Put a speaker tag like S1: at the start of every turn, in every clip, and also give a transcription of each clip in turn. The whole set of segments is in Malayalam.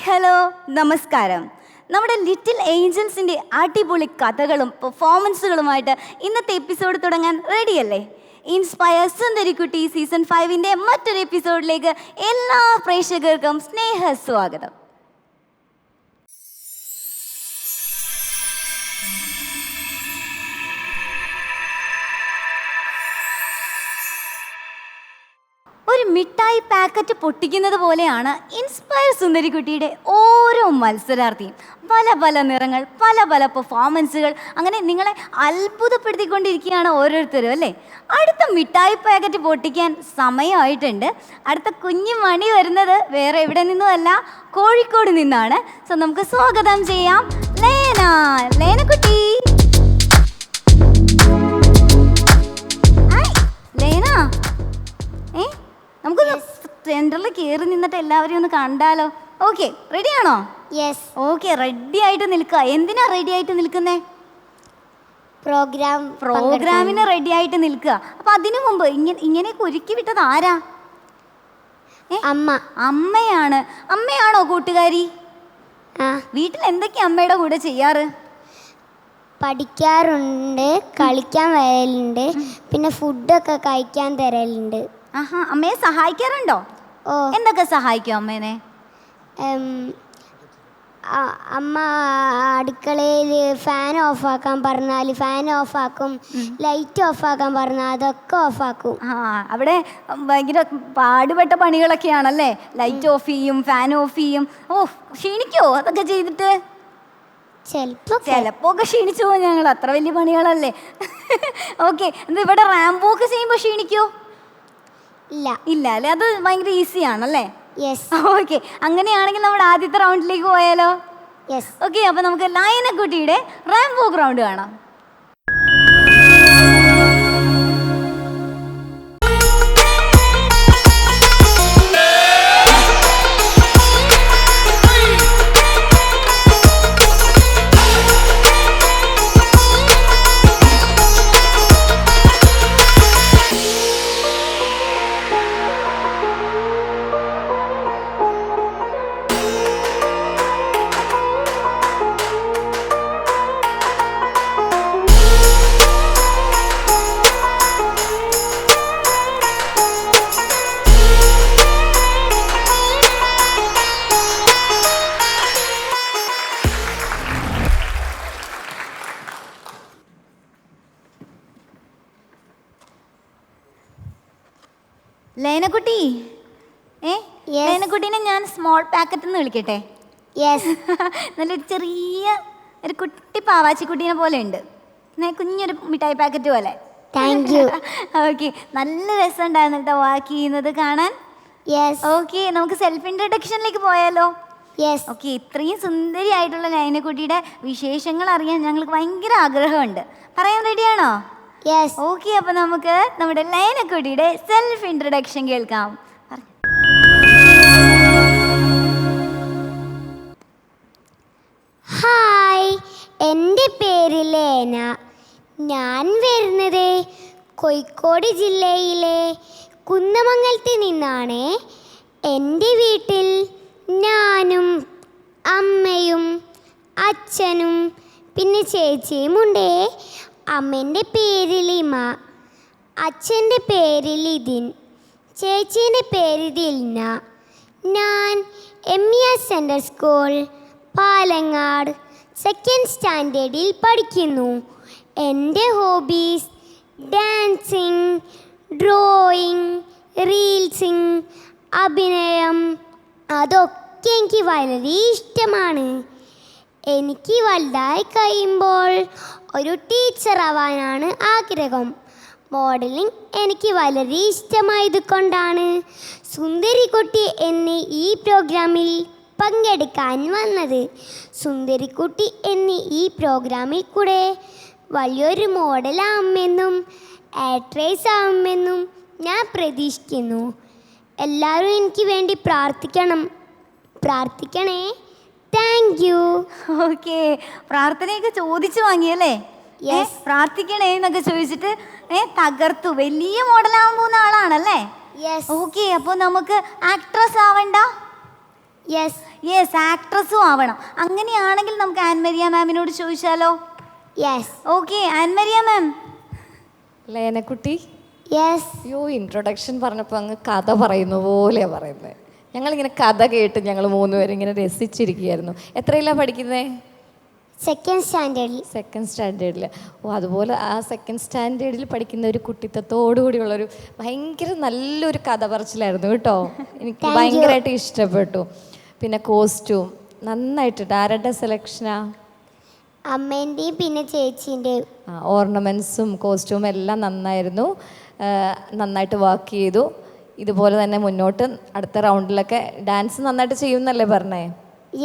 S1: ഹലോ നമസ്കാരം. നമ്മുടെ ലിറ്റിൽ ഏഞ്ചൽസിൻ്റെ അടിപൊളി കഥകളും പെർഫോമൻസുകളുമായിട്ട് ഇന്നത്തെ എപ്പിസോഡ് തുടങ്ങാൻ റെഡിയല്ലേ? ഇൻസ്പയർ സുന്ദരിക്കുട്ടി സീസൺ 5ൻ്റെ മറ്റൊരു എപ്പിസോഡിലേക്ക് എല്ലാ പ്രേക്ഷകർക്കും സ്നേഹസ്വാഗതം. ഒരു മിഠായി പാക്കറ്റ് പൊട്ടിക്കുന്നത് പോലെയാണ് ഇൻസ്പയർ സുന്ദരിക്കുട്ടിയുടെ ഓരോ മത്സരാർത്ഥിയും. പല പല നിറങ്ങൾ, പല പല പെർഫോമൻസുകൾ, അങ്ങനെ നിങ്ങളെ അത്ഭുതപ്പെടുത്തിക്കൊണ്ടിരിക്കുകയാണ് ഓരോരുത്തരും അല്ലേ? അടുത്ത മിഠായി പാക്കറ്റ് പൊട്ടിക്കാൻ സമയമായിട്ടുണ്ട്. അടുത്ത കുഞ്ഞു മണി വരുന്നത് വേറെ എവിടെ നിന്നുമല്ല, കോഴിക്കോട് നിന്നാണ്. സോ നമുക്ക് സ്വാഗതം ചെയ്യാം ലേനക്കുട്ടി. ലേന, നമുക്ക് സെൻറ്ററിൽ കയറി നിന്നിട്ട് എല്ലാവരെയും ഒന്ന് കണ്ടാലോ? ഓക്കെ, റെഡിയാണോ?
S2: യെസ്.
S1: ഓക്കെ, റെഡി ആയിട്ട് നിൽക്കുക. എന്തിനാ റെഡി ആയിട്ട് നിൽക്കുന്നേ? പ്രോഗ്രാമിന് റെഡി ആയിട്ട് നിൽക്കുക. അപ്പൊ അതിനു മുമ്പ് ഇങ്ങനെയൊക്കെ ഒരുക്കി വിട്ടത് ആരാ? അമ്മയാണ്. അമ്മയാണോ കൂട്ടുകാരി? വീട്ടിൽ എന്തൊക്കെയാ അമ്മയുടെ കൂടെ ചെയ്യാറ്?
S2: പഠിക്കാറുണ്ട്, കളിക്കാൻ വരലുണ്ട്, പിന്നെ ഫുഡൊക്കെ കഴിക്കാൻ തരലുണ്ട്.
S1: ആഹാ, അമ്മയെ സഹായിക്കാറുണ്ടോ?
S2: ഓ.
S1: എന്തൊക്കെ സഹായിക്കും അമ്മേനെ?
S2: അമ്മ അടുക്കളയിൽ ഫാൻ ഓഫാക്കാൻ പറഞ്ഞാൽ ഫാൻ ഓഫാക്കും, ലൈറ്റ് ഓഫാക്കാൻ പറഞ്ഞാൽ അതൊക്കെ ഓഫാക്കും.
S1: അവിടെ ഭയങ്കര പാടുപെട്ട പണികളൊക്കെയാണല്ലേ? ലൈറ്റ് ഓഫ് ചെയ്യും, ഫാൻ ഓഫ് ചെയ്യും. ഓ, ക്ഷീണിക്കോ അതൊക്കെ ചെയ്തിട്ട്? ചിലപ്പോ ഒക്കെ ക്ഷീണിച്ചു പോകും. ഞങ്ങൾ അത്ര വലിയ പണികളല്ലേ. ഓക്കെ, ഇവിടെ റാമ്പോ ഒക്കെ ചെയ്യുമ്പോൾ ക്ഷീണിക്കോ? ഇല്ല അല്ലേ? അത് ഭയങ്കര ഈസി ആണല്ലേ? ഓക്കെ, അങ്ങനെയാണെങ്കിൽ നമ്മുടെ ആദ്യത്തെ റൗണ്ടിലേക്ക് പോയാലോ? ഓക്കെ, അപ്പൊ നമുക്ക് ലൈനക്കുട്ടിയുടെ റാമ്പോ റൗണ്ട് കാണാം. ലേനക്കുട്ടി, ലേനക്കുട്ടീനെ ഞാൻ സ്മോൾ പാക്കറ്റ് എന്ന് വിളിക്കട്ടെ? നല്ലൊരു ചെറിയ ഒരു കുട്ടി പാവാച്ചിക്കുട്ടീനെ പോലെ ഉണ്ട്, കുഞ്ഞൊരു മിഠായി പാക്കറ്റ് പോലെ.
S2: Thank you.
S1: ഓക്കെ, നല്ല രസം ഉണ്ടായിരുന്നു കേട്ടോ വാക്ക് ചെയ്യുന്നത് കാണാൻ. ഓക്കെ, നമുക്ക് സെൽഫ് ഇൻട്രഡക്ഷനിലേക്ക് പോയാലോ? ഓക്കെ, ഇത്രയും സുന്ദരിയായിട്ടുള്ള ലൈനക്കുട്ടിയുടെ വിശേഷങ്ങൾ അറിയാൻ ഞങ്ങൾക്ക് ഭയങ്കര ആഗ്രഹമുണ്ട്. പറയാൻ റെഡിയാണോ? ഓക്കെ, അപ്പൊ നമുക്ക് നമ്മുടെ ലൈനക്കുട്ടിയുടെ സെൽഫ് ഇൻട്രഡക്ഷൻ കേൾക്കാം.
S2: ഹായ്, എൻ്റെ പേര് ലേന. ഞാൻ വരുന്നത് കോഴിക്കോട് ജില്ലയിലെ കുന്നമംഗലത്ത് നിന്നാണ്. എൻ്റെ വീട്ടിൽ ഞാനും അമ്മയും അച്ഛനും പിന്നെ ചേച്ചിയും ഉണ്ട്. അമ്മേൻ്റെ പേര് ലിമ, അച്ഛൻ്റെ പേര് ലിതിൻ, ചേച്ചീൻ്റെ പേര് ദിൽന. ഞാൻ MES central school Palangad second സ്റ്റാൻഡേർഡിൽ പഠിക്കുന്നു. എൻ്റെ ഹോബീസ് ഡാൻസിങ്, ഡ്രോയിങ്, റീൽസിങ്, അഭിനയം, അതൊക്കെ എനിക്ക് വളരെ ഇഷ്ടമാണ്. എനിക്ക് വലുതായി കഴിയുമ്പോൾ ഒരു ടീച്ചറാവാനാണ് ആഗ്രഹം. മോഡലിംഗ് എനിക്ക് വളരെ ഇഷ്ടമായത് കൊണ്ടാണ് സുന്ദരിക്കുട്ടി എന്ന ഈ പ്രോഗ്രാമിൽ പങ്കെടുക്കാൻ വന്നത്. സുന്ദരിക്കുട്ടി എന്ന ഈ പ്രോഗ്രാമിൽ കൂടെ വലിയൊരു മോഡലാവുമെന്നും ആക്ട്രസ് ആവുമെന്നും ഞാൻ പ്രതീക്ഷിക്കുന്നു. എല്ലാവരും എനിക്ക് വേണ്ടി പ്രാർത്ഥിക്കണേ. Thank you.
S1: ഓക്കെ, പ്രാർത്ഥനയൊക്കെ ചോദിച്ചു വാങ്ങിയല്ലേ? പ്രാർത്ഥിക്കണേ എന്നൊക്കെ ചോദിച്ചിട്ട് തകർത്തു. വലിയ മോഡലാവാൻ പോകുന്ന ആളാണല്ലേ? ഓക്കെ, അപ്പോൾ നമുക്ക് ആക്ട്രസ് ആവണ്ട?
S2: യെസ്.
S1: യെസ്, ആക്ട്രസും ആവണം. അങ്ങനെയാണെങ്കിൽ നമുക്ക് ആൻമരിയ മാമിനോട് ചോദിച്ചാലോ?
S2: യെസ്.
S1: ഓക്കെ, ആൻമരിയ മാം.
S3: ലേനക്കുട്ടി,
S2: യെസ്.
S3: യോ ഇൻട്രൊഡക്ഷൻ പറഞ്ഞപ്പോൾ അങ്ങ് കഥ പറയുന്ന പോലെയാണ് പറയുന്നത്. ഞങ്ങളിങ്ങനെ കഥ കേട്ട് ഞങ്ങൾ മൂന്നുപേരും ഇങ്ങനെ രസിച്ചിരിക്കുകയായിരുന്നു. എത്രയിലാണ് പഠിക്കുന്നത്?
S2: സെക്കൻഡ് സ്റ്റാൻഡേർഡിൽ.
S3: സെക്കൻഡ് സ്റ്റാൻഡേർഡിൽ. ഓ, അതുപോലെ ആ സെക്കൻഡ് സ്റ്റാൻഡേർഡിൽ പഠിക്കുന്ന ഒരു കുട്ടിത്തത്തോടു കൂടിയുള്ളൊരു ഭയങ്കര നല്ലൊരു കഥ പറച്ചിലായിരുന്നു കേട്ടോ. എനിക്ക് ഭയങ്കരമായിട്ട് ഇഷ്ടപ്പെട്ടു. പിന്നെ കോസ്റ്റ്യൂം നന്നായിട്ടിട്ട്. ആരുടെ സെലക്ഷനാ?
S2: അമ്മേൻ്റെയും പിന്നെ ചേച്ചീൻ്റെയും.
S3: ഓർണമെൻറ്റ്സും കോസ്റ്റ്യൂമും എല്ലാം നന്നായിരുന്നു. നന്നായിട്ട് വർക്ക് ചെയ്തു. ഇതുപോലെ തന്നെ മുന്നോട്ട് അടുത്ത റൗണ്ടിലൊക്കെ ഡാൻസ് നന്നായിട്ട് ചെയ്യുമെന്നല്ലേ പറഞ്ഞേ?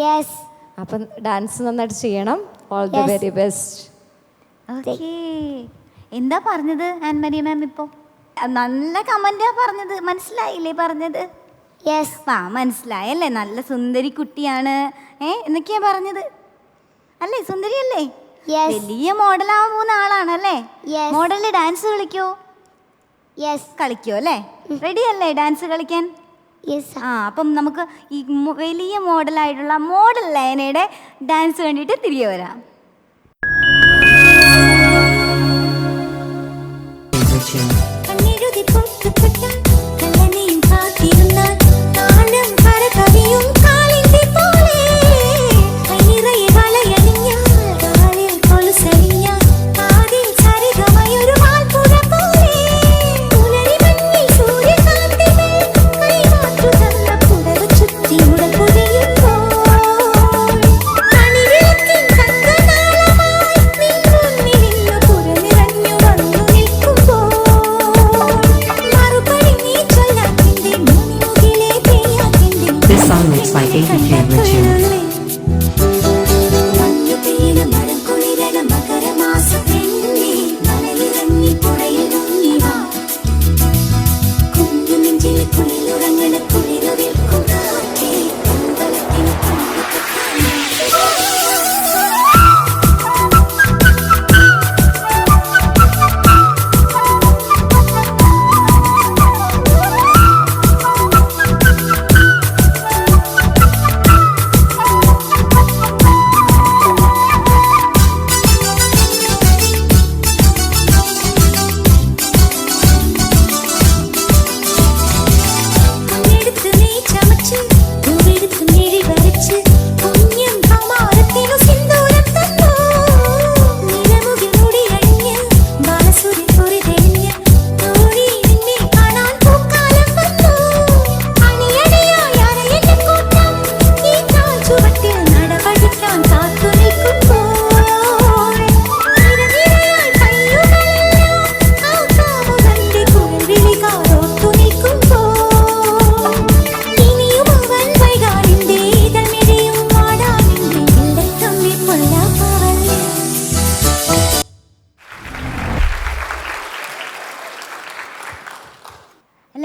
S2: യെസ്.
S3: അപ്പം ഡാൻസ് നന്നായിട്ട് ചെയ്യണം. All the very best.
S1: Okay, എന്താ പറഞ്ഞത് ആൻമരിയ മാം? ഇപ്പോൾ നല്ല കമൻറ്റാ പറഞ്ഞത്, മനസ്സിലായില്ലേ പറഞ്ഞത്?
S2: യെസ്.
S1: മനസ്സിലായല്ലേ? നല്ല സുന്ദരി കുട്ടിയാണ് എന്നൊക്കെയാ പറഞ്ഞത് അല്ലേ? സുന്ദരിയല്ലേ? വലിയ മോഡലാവാൻ പോകുന്ന ആളാണല്ലേ? മോഡലിൽ ഡാൻസ് കളിക്കോ?
S2: യെസ്.
S1: കളിക്കോ അല്ലേ? റെഡി അല്ലേ ഡാൻസ് കളിക്കാൻ?
S2: യെസ്.
S1: അപ്പം നമുക്ക് ഈ വലിയ മോഡലായിട്ടുള്ള മോഡൽ ലയനയുടെ ഡാൻസ് കണ്ടിട്ട് തിരികെ വരാം.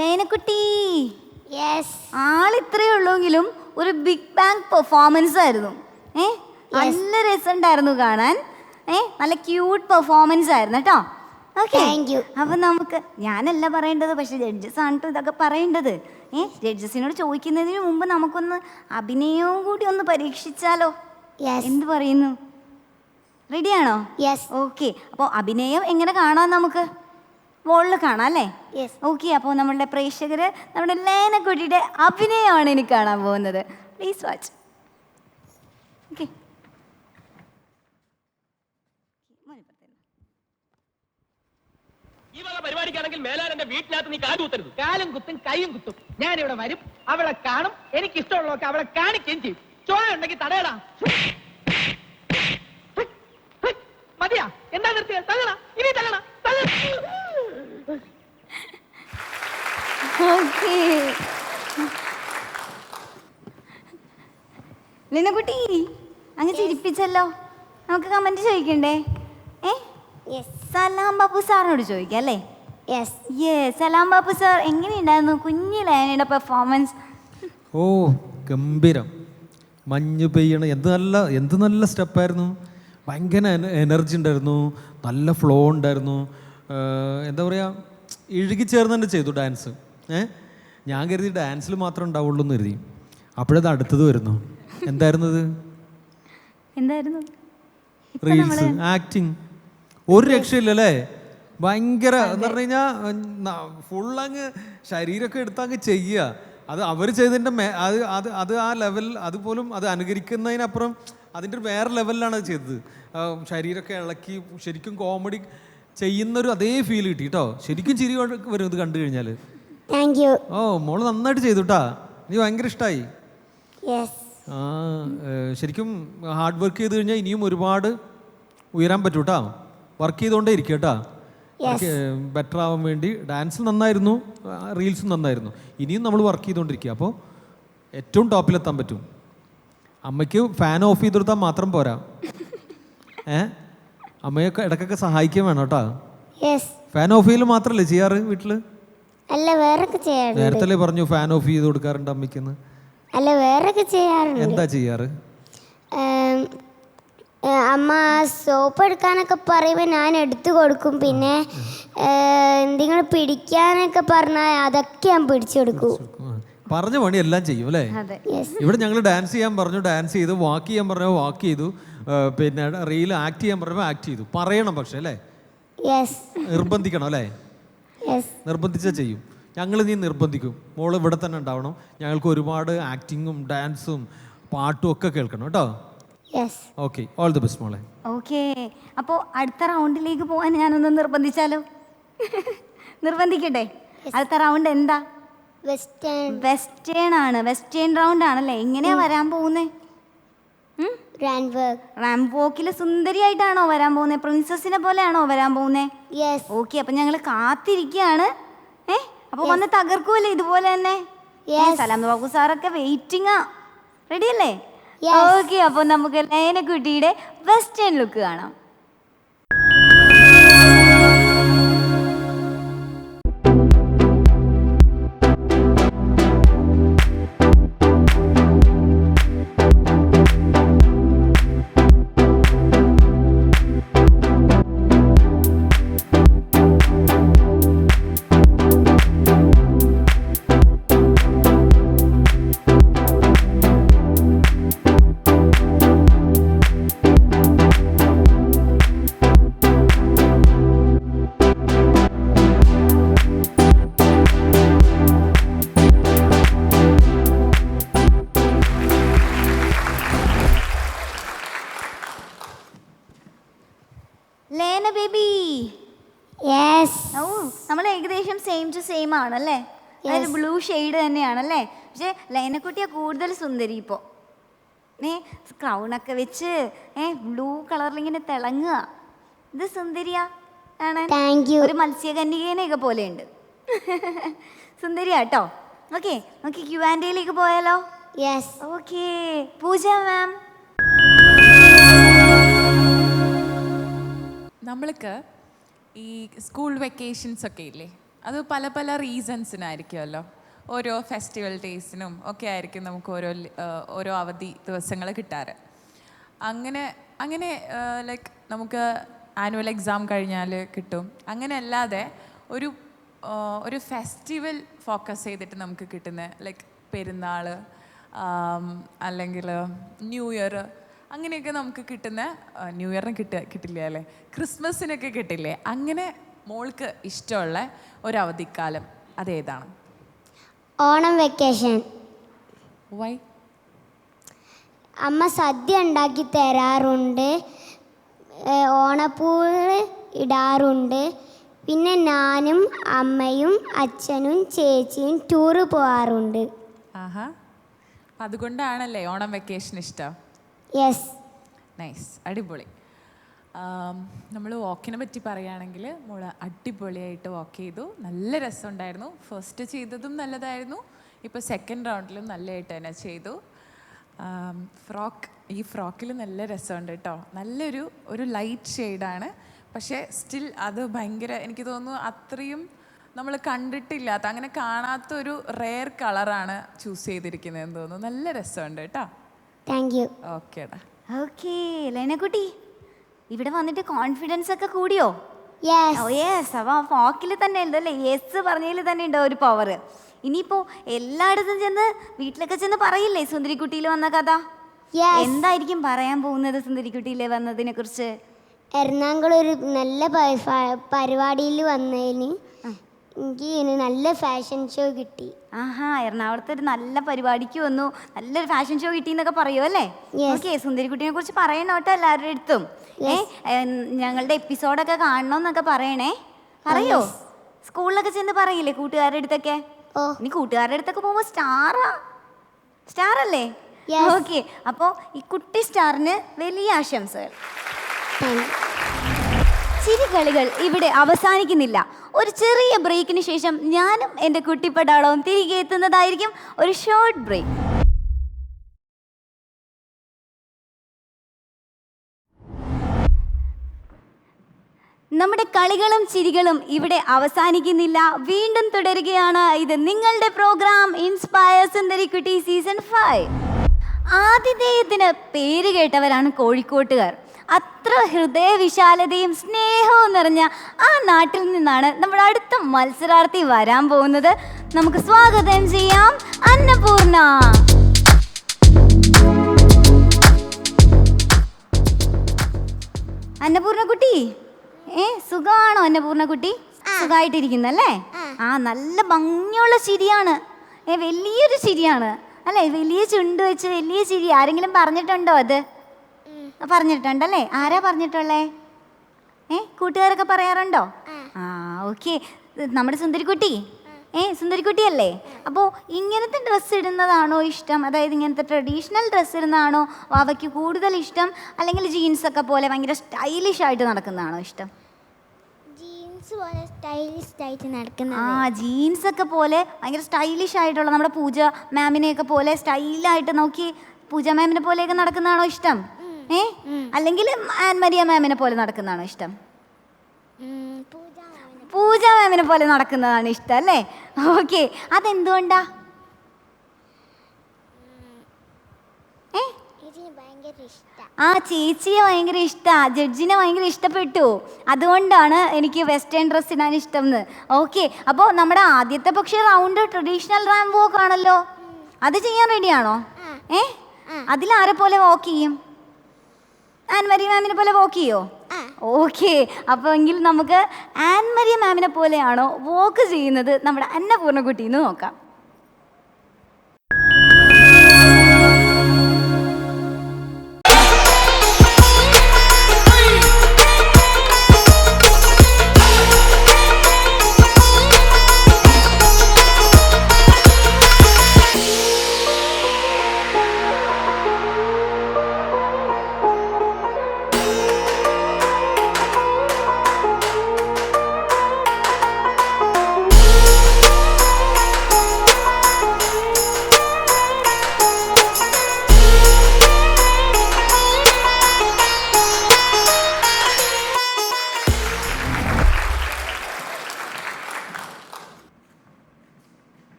S1: ലേനക്കുട്ടി, ആളിത്രയേ ഉള്ളൂങ്കിലും ഒരു ബിഗ് ബാങ് പെർഫോമൻസ് ആയിരുന്നു. നല്ല രസമുണ്ടായിരുന്നു കാണാൻ. നല്ല ക്യൂട്ട് പെർഫോമൻസ് ആയിരുന്നു കേട്ടോ. ഓക്കെ, അപ്പം നമുക്ക് ഞാനല്ല പറയേണ്ടത്, പക്ഷെ ജഡ്ജസ് ആണ് ഇതൊക്കെ പറയേണ്ടത്. ജഡ്ജസിനോട് ചോദിക്കുന്നതിന് മുമ്പ് നമുക്കൊന്ന് അഭിനയവും കൂടി ഒന്ന് പരീക്ഷിച്ചാലോ? എന്ത് പറയുന്നു? റെഡിയാണോ? ഓക്കെ, അപ്പോൾ അഭിനയം എങ്ങനെ കാണാം? നമുക്ക് വോളിൽ കാണാം അല്ലേ? ഓക്കെ, അപ്പോൾ നമ്മളുടെ പ്രേക്ഷകർ നമ്മുടെ ലേനക്കുട്ടിയുടെ അഭിനയമാണ് ഇനി കാണാൻ പോകുന്നത്. Please watch. ഓക്കെ,
S4: ഈ വക പരിപാടിക്കാണെങ്കിൽ മേലാൽ എന്റെ വീട്ടിനകത്ത് നീ കാല് കുത്തരുത്. കാലും കുത്തും കൈയും കുത്തും. ഞാൻ ഇവിടെ വരും, അവളെ കാണും, എനിക്ക് ഇഷ്ടമുള്ളതൊക്കെ അവളെ കാണിക്കുകയും ചെയ്യും. ചോര ഉണ്ടെങ്കിൽ തടയടാ. മതിയാ? എന്താ നിർത്തിയ? തള്ളണ, ഇനി തള്ളണ.
S1: ലേനക്കുട്ടി, അങ്ങ് ചിരിപ്പിച്ചല്ലോ. നമുക്ക് കമന്റ് ചോദിക്കണ്ടേ? സലാം ബാബു സാറിനോട് ചോദിക്കാം അല്ലേ? സലാം ബാബു സാർ, എങ്ങനെയുണ്ടായിരുന്നു കുഞ്ഞു ലേനയുടെ പെർഫോമൻസ്?
S5: ഓ, ഗംഭീരം. മഞ്ഞ് പെയ്യണ എന്ത് നല്ല സ്റ്റെപ്പായിരുന്നു. ഭയങ്കര എനർജി ഉണ്ടായിരുന്നു, നല്ല ഫ്ലോ ഉണ്ടായിരുന്നു. എന്താ പറയുക, ഇഴുകി ചേർന്ന് തന്നെ ചെയ്തു ഡാൻസ്. ഞാൻ കരുതി ഡാൻസിൽ മാത്രം ഉണ്ടാവുള്ളൂ എന്ന് കരുതി. അപ്പോഴത് അടുത്തത് വരുന്നു. എന്തായിരുന്നത്?
S1: എന്തായിരുന്നു?
S5: Reels, acting. ഒരു രക്ഷയില്ലല്ലേ? ഭയങ്കര എന്ന് പറഞ്ഞു കഴിഞ്ഞാൽ ഫുള്ളങ്ങ് ശരീരമൊക്കെ എടുത്തങ്ങ് ചെയ്യുക. അത് അവർ ചെയ്തതിൻ്റെ അത് ആ ലെവൽ, അതുപോലും അത് അനുകരിക്കുന്നതിനപ്പുറം അതിൻ്റെ ഒരു വേറെ ലെവലിലാണ് അത് ചെയ്തത്. ശരീരമൊക്കെ ഇളക്കി ശരിക്കും കോമഡി ചെയ്യുന്നൊരു അതേ ഫീൽ കിട്ടി കേട്ടോ. ശരിക്കും ചിരി വരും ഇത് കണ്ടു കഴിഞ്ഞാൽ.
S2: Thank you.
S5: ഓ, മോള് നന്നായിട്ട് ചെയ്തു കേട്ടാ. എനിക്ക് ഭയങ്കര ഇഷ്ടമായി.
S2: യെസ്.
S5: ശരിക്കും ഹാർഡ് വർക്ക് ചെയ്ത് കഴിഞ്ഞാൽ ഇനിയും ഒരുപാട് ഉയരാൻ പറ്റൂ കേട്ടോ. വർക്ക് ചെയ്തുകൊണ്ടേ ഇരിക്കുക കേട്ടോ. ബെറ്റർ ആവാൻ വേണ്ടി. ഡാൻസ് നന്നായിരുന്നു, റീൽസും നന്നായിരുന്നു. ഇനിയും നമ്മൾ വർക്ക് ചെയ്തുകൊണ്ടിരിക്കുക. അപ്പോൾ ഏറ്റവും ടോപ്പിലെത്താൻ പറ്റും. അമ്മയ്ക്ക് ഫാൻ ഓഫ് ചെയ്ത് കൊടുത്താൽ മാത്രം പോരാ. അമ്മയൊക്കെ ഇടയ്ക്കൊക്കെ സഹായിക്കാൻ വേണം കേട്ടോ. ഫാൻ ഓഫ് ചെയ്യൽ മാത്രമല്ലേ ചെയ്യാറ് വീട്ടിൽ?
S2: അല്ല, വേറൊക്കെ ചെയ്യാറുണ്ട്.
S5: നേരത്തെ പറഞ്ഞു ഫാൻ ഓഫ് ചെയ്ത് കൊടുക്കാറുണ്ട് അമ്മയ്ക്കെന്ന്.
S2: അല്ല, വേറൊക്കെ ചെയ്യാറുണ്ട്.
S5: എന്താ ചെയ്യാറ്?
S2: അമ്മ സോപ്പ് എടുക്കാനൊക്കെ പറയുമ്പോൾ ഞാൻ എടുത്തു കൊടുക്കും. പിന്നെ എന്തെങ്കിലും പിടിക്കാനൊക്കെ പറഞ്ഞാൽ അതൊക്കെ ഞാൻ പിടിച്ചു കൊടുക്കും.
S5: പറഞ്ഞ പണി എല്ലാം ചെയ്യും അല്ലേ? ഇവിടെ ഞങ്ങൾ ഡാൻസ് ചെയ്യാൻ പറഞ്ഞു, ഡാൻസ് ചെയ്തു. വാക്ക് ചെയ്യാൻ പറഞ്ഞാൽ വാക്ക് ചെയ്തു. പിന്നെ റീൽ ആക്ട് ചെയ്യാൻ പറഞ്ഞപ്പോൾ ആക്ട് ചെയ്തു. പറയണം പക്ഷേ അല്ലേ? നിർബന്ധിക്കണം അല്ലേ? നിർബന്ധിച്ചാൽ ചെയ്യും. ഞങ്ങൾ നീ നിർബന്ധിക്കും. മോള് ഇവിടെ തന്നെ ഉണ്ടാവണം. ഞങ്ങൾക്ക് ഒരുപാട് ആക്ടിങ്ങും ഡാൻസും പാട്ടും ഒക്കെ കേൾക്കണം കേട്ടോ. ഓക്കെ, ഓൾ ദി ബെസ്റ്റ് മോളെ.
S1: ഓക്കെ, അപ്പോൾ അടുത്ത റൗണ്ടിലേക്ക് പോകാൻ ഞാനൊന്ന് നിർബന്ധിച്ചാലോ? നിർബന്ധിക്കട്ടെ? അടുത്ത റൗണ്ട് എന്താ? വെസ്റ്റേൺ ആണ്. വെസ്റ്റേൺ റൗണ്ട് ആണല്ലേ? എങ്ങനെയാ വരാൻ പോകുന്നേ? റാമ്പ് വോക്കിൽ സുന്ദരിയായിട്ടാണോ വരാൻ പോകുന്നത്? പ്രിൻസസിനെ പോലെയാണോ വരാൻ പോകുന്നേ? ഓക്കെ, അപ്പം ഞങ്ങൾ കാത്തിരിക്കുകയാണ്. അപ്പോൾ വന്ന് തകർക്കുമല്ലേ ഇതുപോലെ തന്നെ? സലാം ബാബു സാറൊക്കെ വെയിറ്റിംഗാ. റെഡി അല്ലേ? ഓക്കെ, അപ്പോൾ നമുക്ക് ലയനക്കുട്ടിയുടെ വെസ്റ്റേൺ ലുക്ക് കാണാം. ലേന ബേബി, നമ്മൾ ഏകദേശം സെയിം ടു സെയിം ആണല്ലേ? ബ്ലൂ ഷെയ്ഡ് തന്നെയാണല്ലേ? പക്ഷെ ലൈനക്കുട്ടിയാ കൂടുതൽ സുന്ദരി ഇപ്പോൾ. ക്രൗണൊക്കെ വെച്ച് ബ്ലൂ കളറിലിങ്ങനെ തിളങ്ങുക. ഇത് സുന്ദരിയാ ആണ്. ഒരു മത്സ്യകന്യകേനെയൊക്കെ പോലെയുണ്ട്. സുന്ദരിയാ കേട്ടോ. ഓക്കെ, നമുക്ക് Q&Aയിലേക്ക് പോയാലോ? ഓക്കെ, പൂജ മാം.
S6: നമ്മൾക്ക് ഈ സ്കൂൾ വെക്കേഷൻസ് ഒക്കെ ഇല്ലേ, അത് പല പല റീസൺസിനായിരിക്കുമല്ലോ. ഓരോ ഫെസ്റ്റിവൽ ഡേയ്സിനും ഒക്കെ ആയിരിക്കും നമുക്ക് ഓരോ അവധി ദിവസങ്ങൾ കിട്ടാറ്. അങ്ങനെ ലൈക്ക് നമുക്ക് ആനുവൽ എക്സാം കഴിഞ്ഞാൽ കിട്ടും. അങ്ങനെ അല്ലാതെ ഒരു ഫെസ്റ്റിവൽ ഫോക്കസ് ചെയ്തിട്ട് നമുക്ക് കിട്ടുന്ന ലൈക്ക് പെരുന്നാൾ അല്ലെങ്കിൽ ന്യൂ ഇയർ, അങ്ങനെയൊക്കെ നമുക്ക് കിട്ടുന്ന, ന്യൂ ഇയറിന് കിട്ടില്ല അല്ലേ, ക്രിസ്മസിനൊക്കെ കിട്ടില്ലേ, അങ്ങനെ മോൾക്ക് ഇഷ്ടമുള്ള ഒരു അവധിക്കാലം അതേതാണ്?
S2: ഓണം വെക്കേഷൻ.
S6: വൈ?
S2: അമ്മ സദ്യ ഉണ്ടാക്കി തരാറുണ്ട്, ഓണപ്പൂവ് ഇടാറുണ്ട്. പിന്നെ ഞാനും അമ്മയും അച്ഛനും ചേച്ചിയും ടൂറ് പോകാറുണ്ട്.
S6: ആഹാ, അതുകൊണ്ടാണല്ലേ ഓണം വെക്കേഷൻ ഇഷ്ടം? നൈസ്, അടിപൊളി. നമ്മൾ വാക്കിനെ പറ്റി പറയുകയാണെങ്കിൽ മോള് അടിപൊളിയായിട്ട് വാക്ക് ചെയ്തു. നല്ല രസമുണ്ടായിരുന്നു. ഫസ്റ്റ് ചെയ്തതും നല്ലതായിരുന്നു. ഇപ്പോൾ സെക്കൻഡ് റൗണ്ടിലും നല്ലതായിട്ട് തന്നെ ചെയ്തു. ഈ ഫ്രോക്കിൽ നല്ല രസമുണ്ട് കേട്ടോ. ഒരു ലൈറ്റ് ഷെയ്ഡാണ്. പക്ഷേ സ്റ്റിൽ അത് ഭയങ്കര, എനിക്ക് തോന്നുന്നു അത്രയും നമ്മൾ കണ്ടിട്ടില്ലാത്ത, അങ്ങനെ കാണാത്തൊരു റെയർ കളറാണ് ചൂസ് ചെയ്തിരിക്കുന്നതെന്ന് തോന്നുന്നു. നല്ല രസമുണ്ട് കേട്ടോ. ഓക്കേടാ.
S1: ഓക്കെ ലൈനക്കുട്ടി, ഇവിടെ വന്നിട്ട് കോൺഫിഡൻസ് ഒക്കെ കൂടിയോ? അപ്പോൾ ഫ്രോക്കിൽ തന്നെ ഉണ്ടല്ലേ? യെസ് പറഞ്ഞതിൽ തന്നെ ഉണ്ടോ ഒരു പവർ? ഇനിയിപ്പോ എല്ലായിടത്തും ചെന്ന് വീട്ടിലൊക്കെ ചെന്ന് പറയില്ലേ സുന്ദരിക്കുട്ടിയിൽ വന്ന കഥ?
S2: Yes.
S1: എന്തായിരിക്കും പറയാൻ പോകുന്നത് സുന്ദരിക്കുട്ടിയിലെ വന്നതിനെ കുറിച്ച്?
S2: എറണാകുളം ഒരു നല്ല പരിപാടിയിൽ വന്നതിന് എനിക്ക് നല്ല ഫാഷൻ ഷോ കിട്ടി.
S1: ആഹാ, എറണാകുളത്ത് ഒരു നല്ല പരിപാടിക്ക് വന്നു, നല്ലൊരു ഫാഷൻ ഷോ കിട്ടി എന്നൊക്കെ പറയൂ അല്ലേ?
S2: Yes.
S1: ഓക്കെ, സുന്ദരിക്കുട്ടിനെ കുറിച്ച് പറയണോട്ടോ എല്ലാവരുടെ അടുത്തും. ഞങ്ങളുടെ എപ്പിസോഡൊക്കെ കാണണമെന്നൊക്കെ പറയണേ. പറയോ? സ്കൂളിലൊക്കെ ചെന്ന് പറയില്ലേ കൂട്ടുകാരുടെ അടുത്തൊക്കെ?
S2: ഓ.
S1: ഇനി കൂട്ടുകാരുടെ അടുത്തൊക്കെ പോകുമ്പോൾ സ്റ്റാർ അല്ലേ?
S2: Yes.
S1: ഓക്കെ, അപ്പോൾ ഈ കുട്ടി സ്റ്റാറിന് വലിയ ആശംസകൾ. ചിരികളികൾ ഇവിടെ അവസാനിക്കുന്നില്ല. ഒരു ചെറിയ ബ്രേക്കിന് ശേഷം ഞാനും എൻ്റെ കുട്ടിപ്പടാളവും തിരികെ എത്തുന്നതായിരിക്കും. ഒരു ഷോർട്ട് ബ്രേക്ക്. നമ്മുടെ കളികളും ചിരികളും ഇവിടെ അവസാനിക്കുന്നില്ല, വീണ്ടും തുടരുകയാണ്. ഇത് നിങ്ങളുടെ പ്രോഗ്രാം ഇൻസ്പയർ സുന്ദരിക്കുട്ടി സീസൺ 5. ആതിഥേയത്തിന് പേര് കേട്ടവരാണ് കോഴിക്കോട്ടുകാർ. അത്ര ഹൃദയവിശാലതയും സ്നേഹവും നിറഞ്ഞ ആ നാട്ടിൽ നിന്നാണ് നമ്മുടെ അടുത്ത മത്സരാർത്ഥി വരാൻ പോകുന്നത്. നമുക്ക് സ്വാഗതം ചെയ്യാം അന്നപൂർണ. അന്നപൂർണ കുട്ടി, സുഖമാണോ അന്നപൂർണ കുട്ടി? സുഖമായിട്ടിരിക്കുന്നല്ലേ? ആ, നല്ല ഭംഗിയുള്ള ചിരിയാണ്. വലിയൊരു ചിരിയാണ് അല്ലേ? വലിയ ചുണ്ട് വെച്ച് വലിയ ചിരി. ആരെങ്കിലും പറഞ്ഞിട്ടുണ്ടോ അത്? പറഞ്ഞിട്ടുണ്ടല്ലേ? ആരാ പറഞ്ഞിട്ടുള്ളേ? കൂട്ടുകാരൊക്കെ പറയാറുണ്ടോ? ആ, ഓക്കെ. നമ്മുടെ സുന്ദരിക്കുട്ടി സുന്ദരിക്കുട്ടിയല്ലേ? അപ്പോൾ ഇങ്ങനത്തെ ഡ്രസ്സ് ഇടുന്നതാണോ ഇഷ്ടം? അതായത് ഇങ്ങനത്തെ ട്രഡീഷണൽ ഡ്രസ്സ് ഇടുന്നതാണോ അവയ്ക്ക് കൂടുതൽ ഇഷ്ടം? അല്ലെങ്കിൽ ജീൻസൊക്കെ പോലെ ഭയങ്കര സ്റ്റൈലിഷ് ആയിട്ട് നടക്കുന്നതാണോ ഇഷ്ടം?
S2: ജീൻസ് പോലെ സ്റ്റൈലിഷ് ആയിട്ട് നടക്കുന്നത്.
S1: ആ, ജീൻസൊക്കെ പോലെ ഭയങ്കര സ്റ്റൈലിഷ് ആയിട്ടുള്ള നമ്മുടെ പൂജ മാമിനെയൊക്കെ പോലെ സ്റ്റൈലായിട്ട് നോക്കി പൂജ മാമിനെ പോലെയൊക്കെ നടക്കുന്നതാണോ ഇഷ്ടം? അല്ലെങ്കിൽ ആൻമരിയ മാമിനെ പോലെ നടക്കുന്നതാണോ ഇഷ്ടം? പൂജ മാമിനെ പോലെ നടക്കുന്നതാണ് ഇഷ്ടം അല്ലേ? ഓക്കെ, അതെന്തുകൊണ്ടാ? ആ, ചേച്ചിയെ ഭയങ്കര ഇഷ്ടമാണ്, ജഡ്ജിനെ ഭയങ്കര ഇഷ്ടപ്പെട്ടു, അതുകൊണ്ടാണ് എനിക്ക് വെസ്റ്റേൺ ഡ്രസ് ഇടാൻ ഇഷ്ടം എന്ന്. ഓക്കെ, അപ്പോൾ നമ്മുടെ ആദ്യത്തെ പക്ഷേ റൗണ്ട് ട്രഡീഷണൽ റാമ്പ് വോക്ക് ആണല്ലോ. അത് ചെയ്യാൻ റെഡിയാണോ? അതിലാരെ പോലെ വോക്ക് ചെയ്യും? ആൻമരിയ മാമിനെ പോലെ വോക്ക് ചെയ്യോ? ഓക്കെ, അപ്പോൾ എങ്കിൽ നമുക്ക് ആൻമരിയ മാമിനെ പോലെയാണോ വോക്ക് ചെയ്യുന്നത് നമ്മുടെ അന്നപൂർണക്കുട്ടി എന്ന് നോക്കാം.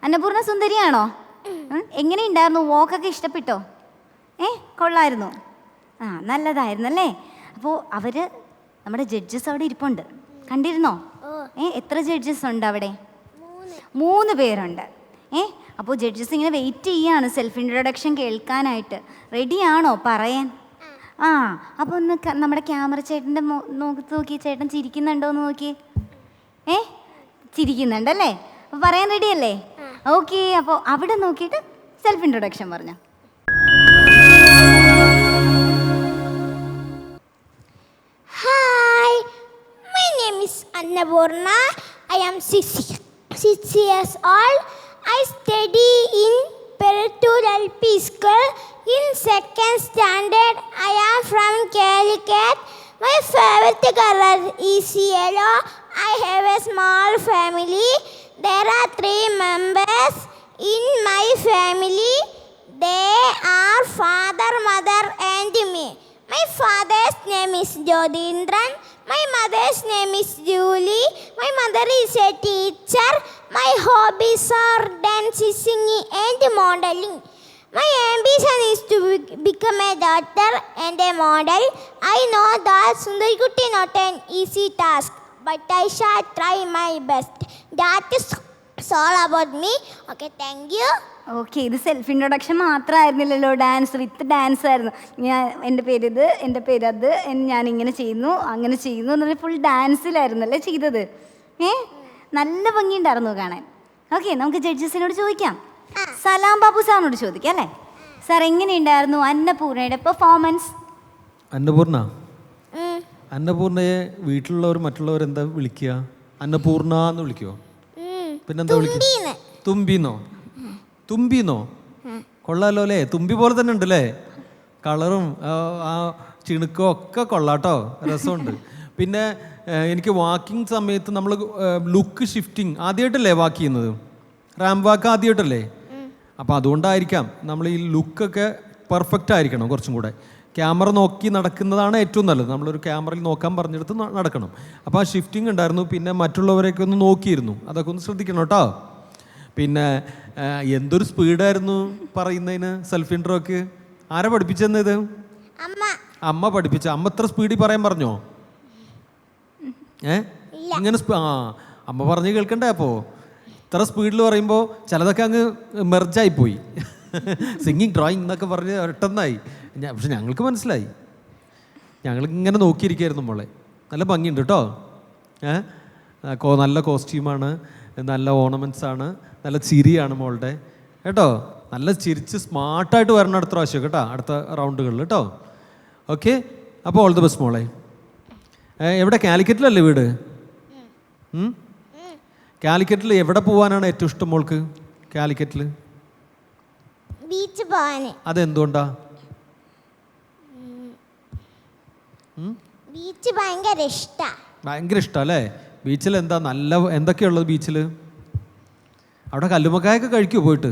S1: അന്നപൂർണ സുന്ദരിയാണോ? എങ്ങനെയുണ്ടായിരുന്നു വോക്കൊക്കെ? ഇഷ്ടപ്പെട്ടോ? കൊള്ളായിരുന്നു. ആ, നല്ലതായിരുന്നല്ലേ? അപ്പോൾ നമ്മുടെ ജഡ്ജസ് അവിടെ ഇരിപ്പുണ്ട്, കണ്ടിരുന്നോ? എത്ര ജഡ്ജസ് ഉണ്ട് അവിടെ? 3 പേരുണ്ട്. അപ്പോൾ ജഡ്ജസ് ഇങ്ങനെ വെയിറ്റ് ചെയ്യാണ് സെൽഫ് ഇൻട്രൊഡക്ഷൻ കേൾക്കാനായിട്ട്. റെഡിയാണോ പറയാൻ? ആ, അപ്പോൾ ഒന്ന് നമ്മുടെ ക്യാമറ ചേട്ടൻ്റെ നോക്കി, ചേട്ടൻ ചിരിക്കുന്നുണ്ടോയെന്ന് നോക്കി. ചിരിക്കുന്നുണ്ടല്ലേ? അപ്പോൾ പറയാൻ റെഡിയല്ലേ? ഓക്കെ, അപ്പോൾ അവിടെ നോക്കിയിട്ട് സെൽഫ് ഇൻട്രൊഡക്ഷൻ പറഞ്ഞു.
S2: Hi, my name is Annapurna. I am 6 years old. I study in Perattur LP School in 2nd standard. I am from Calicut. My favorite color is yellow. I have a small family. There are 3 members in my family. They are father, mother and me. My father's name is Jodindran. My mother's name is Julie. My mother is a teacher. My hobbies are dancing, singing and modeling. My ambition is to become a doctor and a model. I know that Sundarikutti not an easy task, but I shall try my best. That is all about me. Okay, thank you.
S1: Okay, ഇത് സെൽഫ് ഇൻട്രൊഡക്ഷൻ മാത്രമായിരുന്നില്ലല്ലോ, ഡാൻസ് വിത്ത് ഡാൻസ് ആയിരുന്നു. എൻ്റെ പേര് ഇത്, എൻ്റെ പേര് അത്, ഞാൻ ഇങ്ങനെ ചെയ്യുന്നു അങ്ങനെ ചെയ്യുന്നു എന്ന് പറഞ്ഞാൽ ഫുൾ ഡാൻസിലായിരുന്നല്ലേ ചെയ്തത്. നല്ല ഭംഗിയുണ്ടായിരുന്നു കാണാൻ. ഓക്കെ, നമുക്ക് ജഡ്ജസിനോട് ചോദിക്കാം. സലാം ബാബു സാറിനോട് ചോദിക്കാം അല്ലേ. സാർ, എങ്ങനെയുണ്ടായിരുന്നു അന്നപൂർണയുടെ പെർഫോമൻസ്?
S5: അന്നപൂർണയെ വീട്ടിലുള്ളവർ മറ്റുള്ളവർ എന്താ വിളിക്കുക? അന്നപൂർണ എന്ന് വിളിക്കുവോ? പിന്നെന്താ വിളിക്കുക? തുമ്പിന്നോ? കൊള്ളാലോ അല്ലേ? തുമ്പി പോലെ തന്നെ ഉണ്ട് അല്ലേ? കളറും ആ ചിണുക്കും ഒക്കെ കൊള്ളാട്ടോ, രസമുണ്ട്. പിന്നെ എനിക്ക് വാക്കിംഗ് സമയത്ത് നമ്മൾ ലുക്ക് ഷിഫ്റ്റിംഗ് ആദ്യമായിട്ടല്ലേ വാക്ക് ചെയ്യുന്നത്? റാം വാക്ക് ആദ്യമായിട്ടല്ലേ? അപ്പോൾ അതുകൊണ്ടായിരിക്കാം നമ്മൾ ഈ ലുക്കൊക്കെ പെർഫെക്റ്റ് ആയിരിക്കണം. കുറച്ചും കൂടെ ക്യാമറ നോക്കി നടക്കുന്നതാണ് ഏറ്റവും നല്ലത്. നമ്മളൊരു ക്യാമറയിൽ നോക്കാൻ പറഞ്ഞെടുത്ത് നടക്കണം. അപ്പോൾ ആ ഷിഫ്റ്റിംഗ് ഉണ്ടായിരുന്നു. പിന്നെ മറ്റുള്ളവരെയൊക്കെ ഒന്ന് നോക്കിയിരുന്നു, അതൊക്കെ ഒന്ന് ശ്രദ്ധിക്കണം കേട്ടോ. പിന്നെ എന്തൊരു സ്പീഡായിരുന്നു പറയുന്നതിന് സെൽഫ് ഇൻട്രോക്ക്. ആരാ പഠിപ്പിച്ചെന്നത്? അമ്മ പഠിപ്പിച്ച. അമ്മ ഇത്ര സ്പീഡിൽ പറയാൻ പറഞ്ഞോ? ഇങ്ങനെ അമ്മ പറഞ്ഞ് കേൾക്കണ്ടേ? അപ്പോൾ ഇത്ര സ്പീഡിൽ പറയുമ്പോൾ ചിലതൊക്കെ അങ്ങ് മെർജായിപ്പോയി. സിംഗിങ് ഡ്രോയിങ് എന്നൊക്കെ പറഞ്ഞ് ഒട്ടന്നായി. പക്ഷെ ഞങ്ങൾക്ക് മനസ്സിലായി. ഞങ്ങൾ ഇങ്ങനെ നോക്കിയിരിക്കുകയായിരുന്നു മോളെ. നല്ല ഭംഗിയുണ്ട് കേട്ടോ. നല്ല കോസ്റ്റ്യൂമാണ്, നല്ല ഓർണമെൻറ്റ്സ് ആണ്, നല്ല ചിരിയാണ് മോളുടെ കേട്ടോ. നല്ല ചിരിച്ച് സ്മാർട്ടായിട്ട് വരണം അടുത്ത പ്രാവശ്യം കേട്ടോ, അടുത്ത റൗണ്ടുകളിൽ കേട്ടോ. ഓക്കെ, അപ്പോൾ ഓൾ ദി ബെസ്റ്റ് മോളെ. എവിടെ? കാലിക്കറ്റിലല്ലേ വീട്? കാലിക്കറ്റിൽ എവിടെ പോകാനാണ് ഏറ്റവും ഇഷ്ടം മോൾക്ക്? കാലിക്കറ്റിൽ
S2: ബീച്ച് പോവാന്.
S5: അതെന്തുകൊണ്ടാ?
S2: ബീച്ച് ഭയങ്കര ഇഷ്ടാ.
S5: ഭയങ്കര ഇഷ്ടം അല്ലേ? ബീച്ചിൽ എന്താ എന്തൊക്കെയുള്ളത് ബീച്ചിൽ? അവിടെ കല്ലുമക്കായൊക്കെ കഴിക്കുമോ പോയിട്ട്?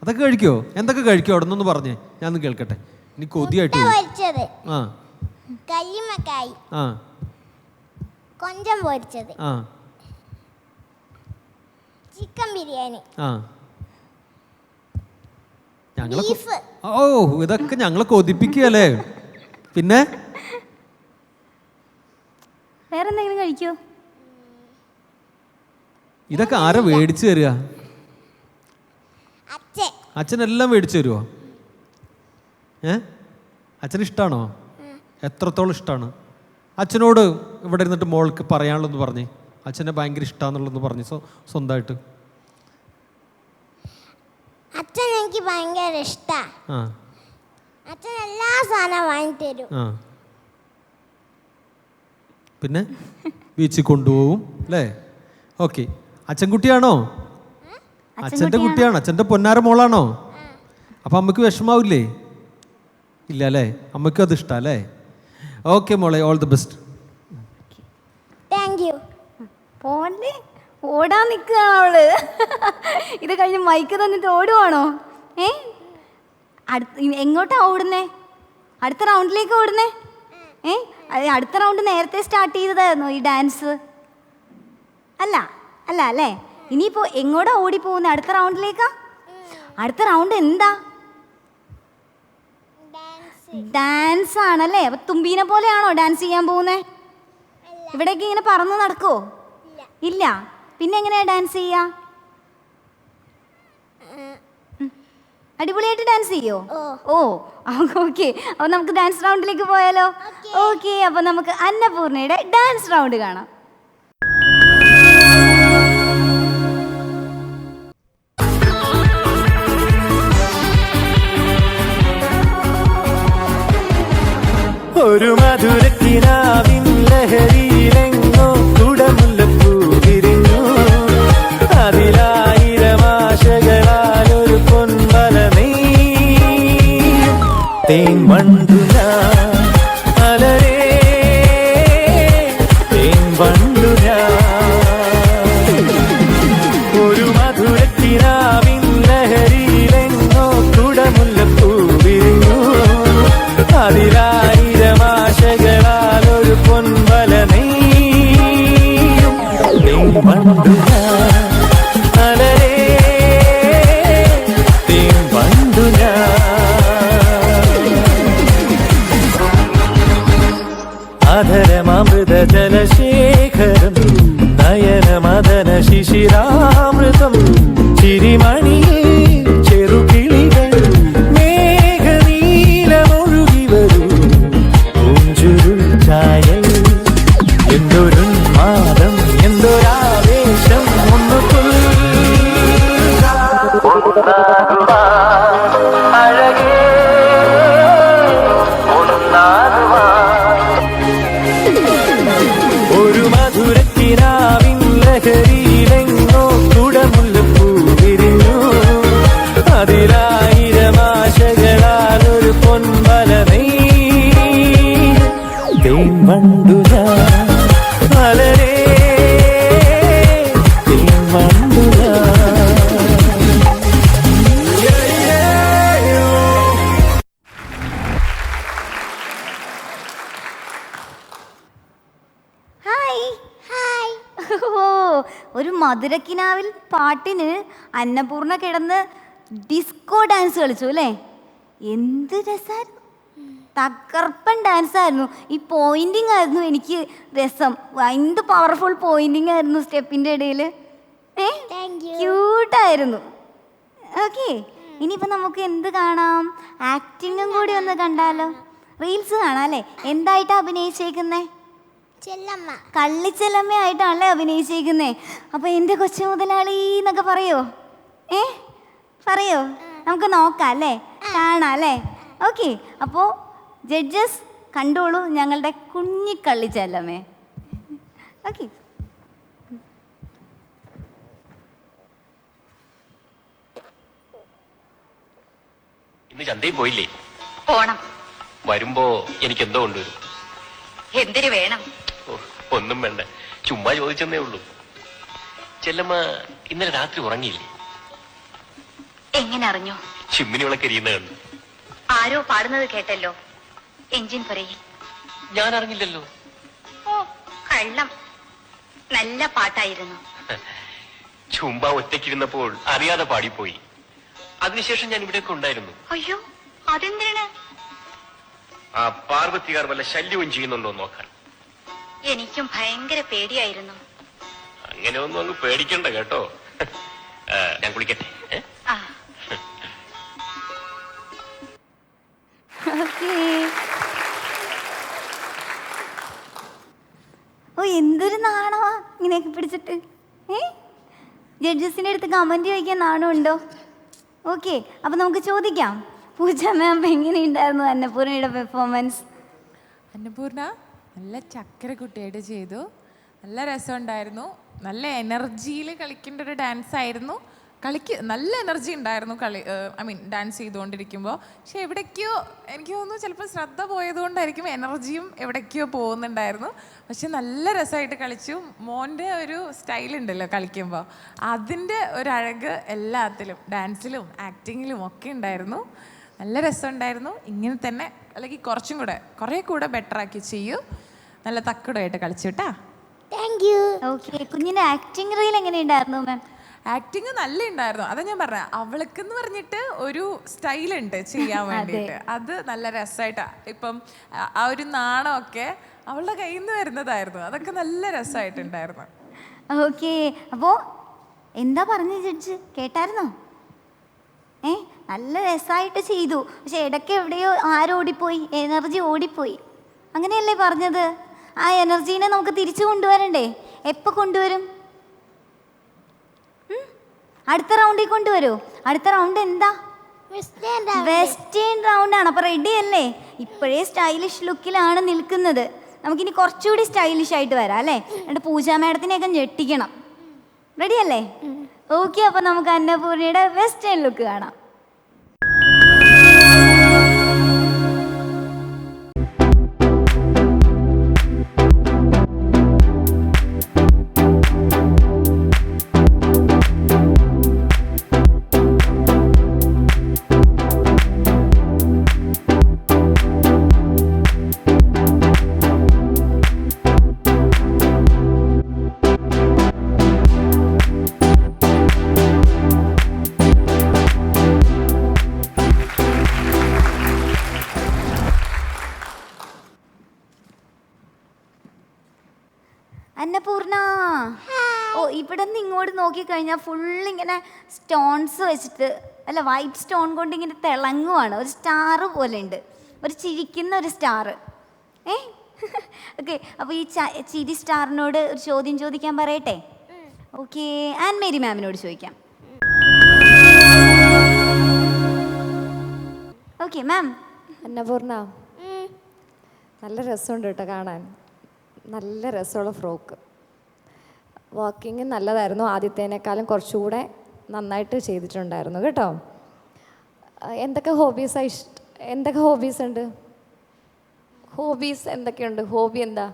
S5: അതൊക്കെ കഴിക്കുമോ? എന്തൊക്കെ കഴിക്കുമോ അവിടെ നിന്ന് പറഞ്ഞേ, ഞാനൊന്ന് കേൾക്കട്ടെ. എനിക്ക് കൊതിയായിട്ട്. ആ,
S2: കല്ലുമക്കായി,
S5: ആ,
S2: കൊഞ്ചം പൊരിച്ചത്,
S5: ആ,
S2: ചിക്കൻ ബിരിയാണി,
S5: ആ. ഇതൊക്കെ ഞങ്ങളെ കൊതിപ്പിക്കുകയല്ലേ. പിന്നെ
S1: വേറെന്തെങ്കിലും കഴിക്കോ?
S5: ഇതൊക്കെ ആരാ മേടിച്ചു തരിക? അച്ഛനെല്ലാം മേടിച്ചു തരുമോ? അച്ഛന് ഇഷ്ടമാണോ? എത്രത്തോളം ഇഷ്ടമാണ്? അച്ഛനോട് ഇവിടെ ഇരുന്നിട്ട് മോൾക്ക് പറയാനുള്ളതെന്ന് പറഞ്ഞേ. അച്ഛനെ ഭയങ്കര ഇഷ്ടമാണെന്നുള്ളതെന്ന് പറഞ്ഞു സ്വന്തമായിട്ട്.
S2: അച്ഛൻ എനിക്ക് ഭയങ്കര ഇഷ്ടാ. അച്ഛൻ എല്ലാ സാധനവും വാങ്ങിത്തരും.
S5: പിന്നെ ബീച്ചിൽ കൊണ്ടുപോകും അല്ലേ? ഓക്കെ. അച്ഛൻ കുട്ടിയാണോ? അച്ഛൻ്റെ കുട്ടിയാണ്. അച്ഛൻ്റെ പൊന്നാര മോളാണോ? അപ്പം അമ്മയ്ക്ക് വിഷമാവില്ലേ? ഇല്ല അല്ലേ? അമ്മയ്ക്കും അത് ഇഷ്ടം അല്ലേ? ഓക്കെ മോളെ, all the best.
S2: Thank U.
S1: പോലെ ഓടാൻ നിൽക്കുകയാണ് അവള്. ഇത് കഴിഞ്ഞ് മൈക്ക് തന്നിട്ട് ഓടുവാണോ? എങ്ങോട്ടാ ഓടുന്നേ? അടുത്ത റൗണ്ടിലേക്ക് ഓടുന്നേ? അടുത്ത റൗണ്ട് നേരത്തെ സ്റ്റാർട്ട് ചെയ്തതായിരുന്നു ഈ ഡാൻസ്? അല്ല അല്ല അല്ലേ? ഇനിയിപ്പോൾ എങ്ങോട്ടാ ഓടിപ്പോകുന്നത്? അടുത്ത റൗണ്ടിലേക്കാ? അടുത്ത റൗണ്ട് എന്താ? ഡാൻസ് ആണല്ലേ? അപ്പൊ തുമ്പീനെ പോലെയാണോ ഡാൻസ് ചെയ്യാൻ പോകുന്നേ? ഇവിടേക്ക് ഇങ്ങനെ പറന്ന് നടക്കുവോ? ഇല്ല. പിന്നെ എങ്ങനെയാ ഡാൻസ് ചെയ്യാ? അടിപൊളിയായിട്ട് ഡാൻസ് ചെയ്യോ? ഓ, ഓക്കെ. അപ്പൊ നമുക്ക് ഡാൻസ് റൗണ്ടിലേക്ക് പോയാലോ? ഓക്കെ, അപ്പൊ നമുക്ക് അന്നപൂർണയുടെ ഡാൻസ് റൗണ്ട് കാണാം.
S7: ഒരു മധുരക്കിനാവിൻ ലഹരിയിലെങ്ങോ കുടമുല്ലപ്പൂ വിരിഞ്ഞു. അതിലായിരമാശകളാൽ ഒരു പൊൻവല നെയ്യും. തേൻ വണ്ടു ഞാൻ അലരേ, തേൻ വണ്ടു ഞാൻ. ഒരു മധുരക്കിനാവിൻ ലഹരിയിലെങ്ങോ കുടമുല്ലപ്പൂ വിരിഞ്ഞു. അതിലായിരമാശകളാൽ ഒരു പൊൻവല നെയ്യും. തേൻ വണ്ടു ഞാൻ അലരേ, തേൻ വണ്ടു ഞാൻ. അധരമൃത ജലശേഖരം വണ്ടു ഞാൻ മലരേ തേൻ വണ്ടു ഞാൻ.
S1: Hi
S2: hi.
S1: ഓ, ഒരു മധുരക്കിനാവിൽ പാട്ടിന് അന്നപൂർണ്ണ കിടന്ന് ഡിസ്കോ ഡാൻസ് കളിച്ചു അല്ലേ? എന്ത് രസമായിരുന്നു! തകർപ്പൻ ഡാൻസ് ആയിരുന്നു. ഈ പോയിന്റിങ് ആയിരുന്നു എനിക്ക് രസം. എന്ത് പവർഫുൾ പോയിന്റിങ് ആയിരുന്നു സ്റ്റെപ്പിൻ്റെ ഇടയിൽ.
S2: Thank you.
S1: ക്യൂട്ടായിരുന്നു. ഓക്കെ, ഇനിയിപ്പോൾ നമുക്ക് എന്ത് കാണാം? ആക്ടിങ്ങും കൂടി ഒന്ന് കണ്ടാലോ? റീൽസ് കാണാം അല്ലേ? എന്തായിട്ടാണ് അഭിനയിച്ചേക്കുന്നേ?
S2: ചെല്ലമ്മ.
S1: കള്ളിച്ചെല്ലമ്മയായിട്ടാണല്ലേ അഭിനയിച്ചേക്കുന്നേ? അപ്പോൾ എൻ്റെ കൊച്ചു മുതലാളി എന്നൊക്കെ പറയോ? പറയോ? നമുക്ക് നോക്കാം അല്ലേ? കാണാം അല്ലേ? ഓക്കെ, അപ്പോൾ ജഡ്ജസ് കണ്ടോളൂ ഞങ്ങളുടെ കുഞ്ഞിക്കള്ളിച്ചെല്ലമ്മേ. ഓക്കെ.
S8: ഇന്ന് ചന്തയിൽ പോയില്ലേ?
S9: പോണം.
S8: വരുമ്പോ എനിക്ക് എന്തോ കൊണ്ടുവരും.
S9: എന്തിനു വേണം?
S8: ഓ, ഒന്നും വേണ്ട, ചുമ്മാ ചോദിച്ചെന്നേ ഉള്ളൂ. ചെല്ലമ്മ ഇന്നലെ രാത്രി ഉറങ്ങിയില്ലേ?
S9: എങ്ങനെ അറിഞ്ഞു?
S8: ചിമ്മിനി വിളക്ക് എരിയുന്ന കണ്ടു.
S9: ആരോ പാടുന്നത് കേട്ടല്ലോ. എഞ്ചിൻ പറയും.
S8: ഞാൻ അറിഞ്ഞില്ലല്ലോ.
S9: ഓ, കള്ളം. നല്ല പാട്ടായിരുന്നു.
S8: ചുമ്മാ ഒറ്റയ്ക്കിരുന്നപ്പോൾ അറിയാതെ പാടിപ്പോയി. അതിനുശേഷം ഞാൻ ഇവിടെയൊക്കെ ഉണ്ടായിരുന്നു.
S9: അയ്യോ, അതെന്തിനാണ്?
S8: ആ പാർവതികാർ വല്ല ശല്യവും ചെയ്യുന്നുണ്ടോ നോക്കാൻ.
S9: എനിക്കും ഭയങ്കര പേടിയായിരുന്നു.
S8: അങ്ങനെ ഒന്നും അങ്ങ് പേടിക്കണ്ട കേട്ടോ. ഞാൻ കുളിക്കട്ടെ.
S9: ആ,
S1: ഓക്കെ. ഓ, എന്തൊരു നാണമാ ഇങ്ങനെയൊക്കെ പിടിച്ചിട്ട്. ജഡ്ജസിൻ്റെ അടുത്ത് കമൻറ്റ് ചോദിക്കാൻ നാണമുണ്ടോ? ഓക്കെ, അപ്പം നമുക്ക് ചോദിക്കാം. പൂജ മാം എങ്ങനെയുണ്ടായിരുന്നു അന്നപൂർണ്ണയുടെ പെർഫോമൻസ്?
S6: അന്നപൂർണ്ണ നല്ല ചക്കര കുട്ടിയായിട്ട് ചെയ്തു. നല്ല രസമുണ്ടായിരുന്നു. നല്ല എനർജിയിൽ കളിക്കേണ്ട ഒരു ഡാൻസ് ആയിരുന്നു. നല്ല എനർജി ഉണ്ടായിരുന്നു ഡാൻസ് ചെയ്തുകൊണ്ടിരിക്കുമ്പോൾ. പക്ഷെ എവിടേക്കോ എനിക്ക് തോന്നുന്നു ചിലപ്പോൾ ശ്രദ്ധ പോയതുകൊണ്ടായിരിക്കും എനർജിയും എവിടേക്കോ പോകുന്നുണ്ടായിരുന്നു. പക്ഷെ നല്ല രസമായിട്ട് കളിച്ചു. മോൻ്റെ ഒരു സ്റ്റൈലുണ്ടല്ലോ കളിക്കുമ്പോൾ, അതിൻ്റെ ഒരു അഴക് എല്ലാത്തിലും, ഡാൻസിലും ആക്ടിങ്ങിലും ഒക്കെ ഉണ്ടായിരുന്നു. നല്ല രസമുണ്ടായിരുന്നു. ഇങ്ങനെ തന്നെ അല്ലെങ്കിൽ കുറേ കൂടെ ബെറ്ററാക്കി ചെയ്യൂ. നല്ല തക്കടായിട്ട് കളിച്ചു കേട്ടാ.
S2: Thank you.
S1: ഓക്കെ, കുഞ്ഞിൻ്റെ ആക്ടിങ് റീൽ എങ്ങനെയുണ്ടായിരുന്നു മാം?
S6: ആക്ടിങ് നല്ല ഉണ്ടായിരുന്നു. അതാ ഞാൻ പറഞ്ഞ, അവൾക്കെന്ന് പറഞ്ഞിട്ട് ഒരു സ്റ്റൈലുണ്ട് ചെയ്യാൻ വേണ്ടിയിട്ട്. അത് നല്ല രസമായിട്ടാ. ഇപ്പം ആ ഒരു നാണമൊക്കെ അവളുടെ കയ്യിൽ നിന്ന് വരുന്നതായിരുന്നു. അതൊക്കെ നല്ല രസമായിട്ടുണ്ടായിരുന്നു.
S1: ഓക്കെ, അപ്പോൾ എന്താ പറഞ്ഞ ജഡ്ജ് കേട്ടായിരുന്നോ? നല്ല രസമായിട്ട് ചെയ്തു. പക്ഷെ ഇടയ്ക്ക് എവിടെയോ ആരോടിപ്പോയി, എനർജി ഓടിപ്പോയി. അങ്ങനെയല്ലേ പറഞ്ഞത്? ആ എനർജീനെ നമുക്ക് തിരിച്ചു കൊണ്ടുവരണ്ടേ? എപ്പോൾ കൊണ്ടുവരും? അടുത്ത റൗണ്ടിൽ കൊണ്ടുവരുമോ? അടുത്ത റൗണ്ട് എന്താ? വെസ്റ്റേൺ റൗണ്ടാണ്. അപ്പോൾ റെഡി അല്ലേ? ഇപ്പോഴേ സ്റ്റൈലിഷ് ലുക്കിലാണ് നിൽക്കുന്നത്. നമുക്കിനി കുറച്ചുകൂടി സ്റ്റൈലിഷ് ആയിട്ട് വരാം അല്ലേ? എന്നിട്ട് പൂജാ മാഡത്തിനെയൊക്കെ ഞെട്ടിക്കണം. റെഡി അല്ലേ? ഓക്കെ, അപ്പോൾ നമുക്ക് അന്നപൂർണ്ണയുടെ വെസ്റ്റേൺ ലുക്ക് കാണാം. അന്നപൂർണ്ണ, ഓ, ഇവിടെ നിന്ന് ഇങ്ങോട്ട് നോക്കിക്കഴിഞ്ഞാൽ ഫുള്ളിങ്ങനെ സ്റ്റോൺസ് വെച്ചിട്ട്, അല്ല വൈറ്റ് സ്റ്റോൺ കൊണ്ട് ഇങ്ങനെ തിളങ്ങുവാണ്. ഒരു സ്റ്റാർ പോലെ ഉണ്ട്, ഒരു ചിരിക്കുന്ന ഒരു സ്റ്റാർ. ഓക്കെ, അപ്പോൾ ഈ ചിരി സ്റ്റാറിനോട് ഒരു ചോദ്യം ചോദിക്കാൻ പറയട്ടെ? ഓക്കെ, ആൻഡ് മേരി മാമിനോട് ചോദിക്കാം. Okay ma'am.
S3: അന്നപൂർണ്ണ, നല്ല രസമുണ്ട് കേട്ടോ കാണാൻ. നല്ല രസമുള്ള ഫ്രോക്ക്. വാക്കിങ് നല്ലതായിരുന്നു. ആദ്യത്തേനേക്കാളും കുറച്ചുകൂടെ നന്നായിട്ട് ചെയ്തിട്ടുണ്ടായിരുന്നു കേട്ടോ. എന്തൊക്കെ ഹോബീസ് ഉണ്ട്? ഹോബീസ് എന്തൊക്കെയുണ്ട്? ഹോബി എന്താ?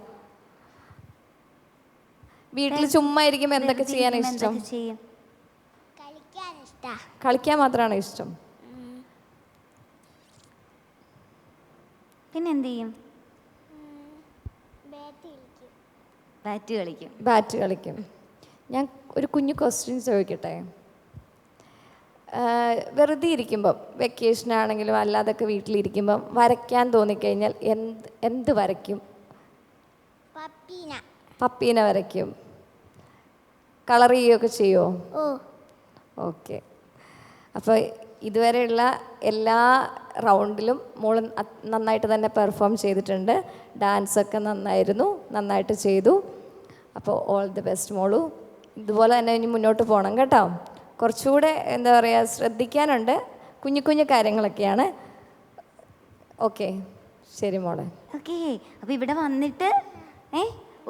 S3: വീട്ടിൽ ചുമ്മാ ഇരിക്കുമ്പോൾ എന്തൊക്കെ ചെയ്യാനാണ് ഇഷ്ടം?
S2: കളിക്കാൻ ഇഷ്ടാ.
S3: കളിക്കാൻ മാത്രമാണോ ഇഷ്ടം?
S1: പിന്നെ എന്ത് ചെയ്യും?
S3: ബാറ്റ് കളിക്കും. ഞാൻ ഒരു കുഞ്ഞു ക്വസ്റ്റ്യൻ ചോദിക്കട്ടെ? വെറുതെ ഇരിക്കുമ്പം, വെക്കേഷൻ ആണെങ്കിലും അല്ലാതൊക്കെ വീട്ടിലിരിക്കുമ്പം വരയ്ക്കാൻ തോന്നിക്കഴിഞ്ഞാൽ എന്ത് വരയ്ക്കും? പപ്പീനെ വരയ്ക്കും. കളർ ചെയ്യുകയൊക്കെ ചെയ്യുമോ? ഓക്കെ. അപ്പോൾ ഇതുവരെയുള്ള എല്ലാ റൗണ്ടിലും മോള് നന്നായിട്ട് തന്നെ പെർഫോം ചെയ്തിട്ടുണ്ട്. ഡാൻസൊക്കെ നന്നായിട്ട് ചെയ്തു. അപ്പോൾ ഓൾ ദി ബെസ്റ്റ് മോളു. ഇതുപോലെ തന്നെ ഇനി മുന്നോട്ട് പോകണം കേട്ടോ. കുറച്ചുകൂടെ എന്താ പറയുക, ശ്രദ്ധിക്കാനുണ്ട്. കുഞ്ഞു കാര്യങ്ങളൊക്കെയാണ്. ഓക്കെ, ശരി മോളെ.
S1: ഓക്കെ. അപ്പോൾ ഇവിടെ വന്നിട്ട്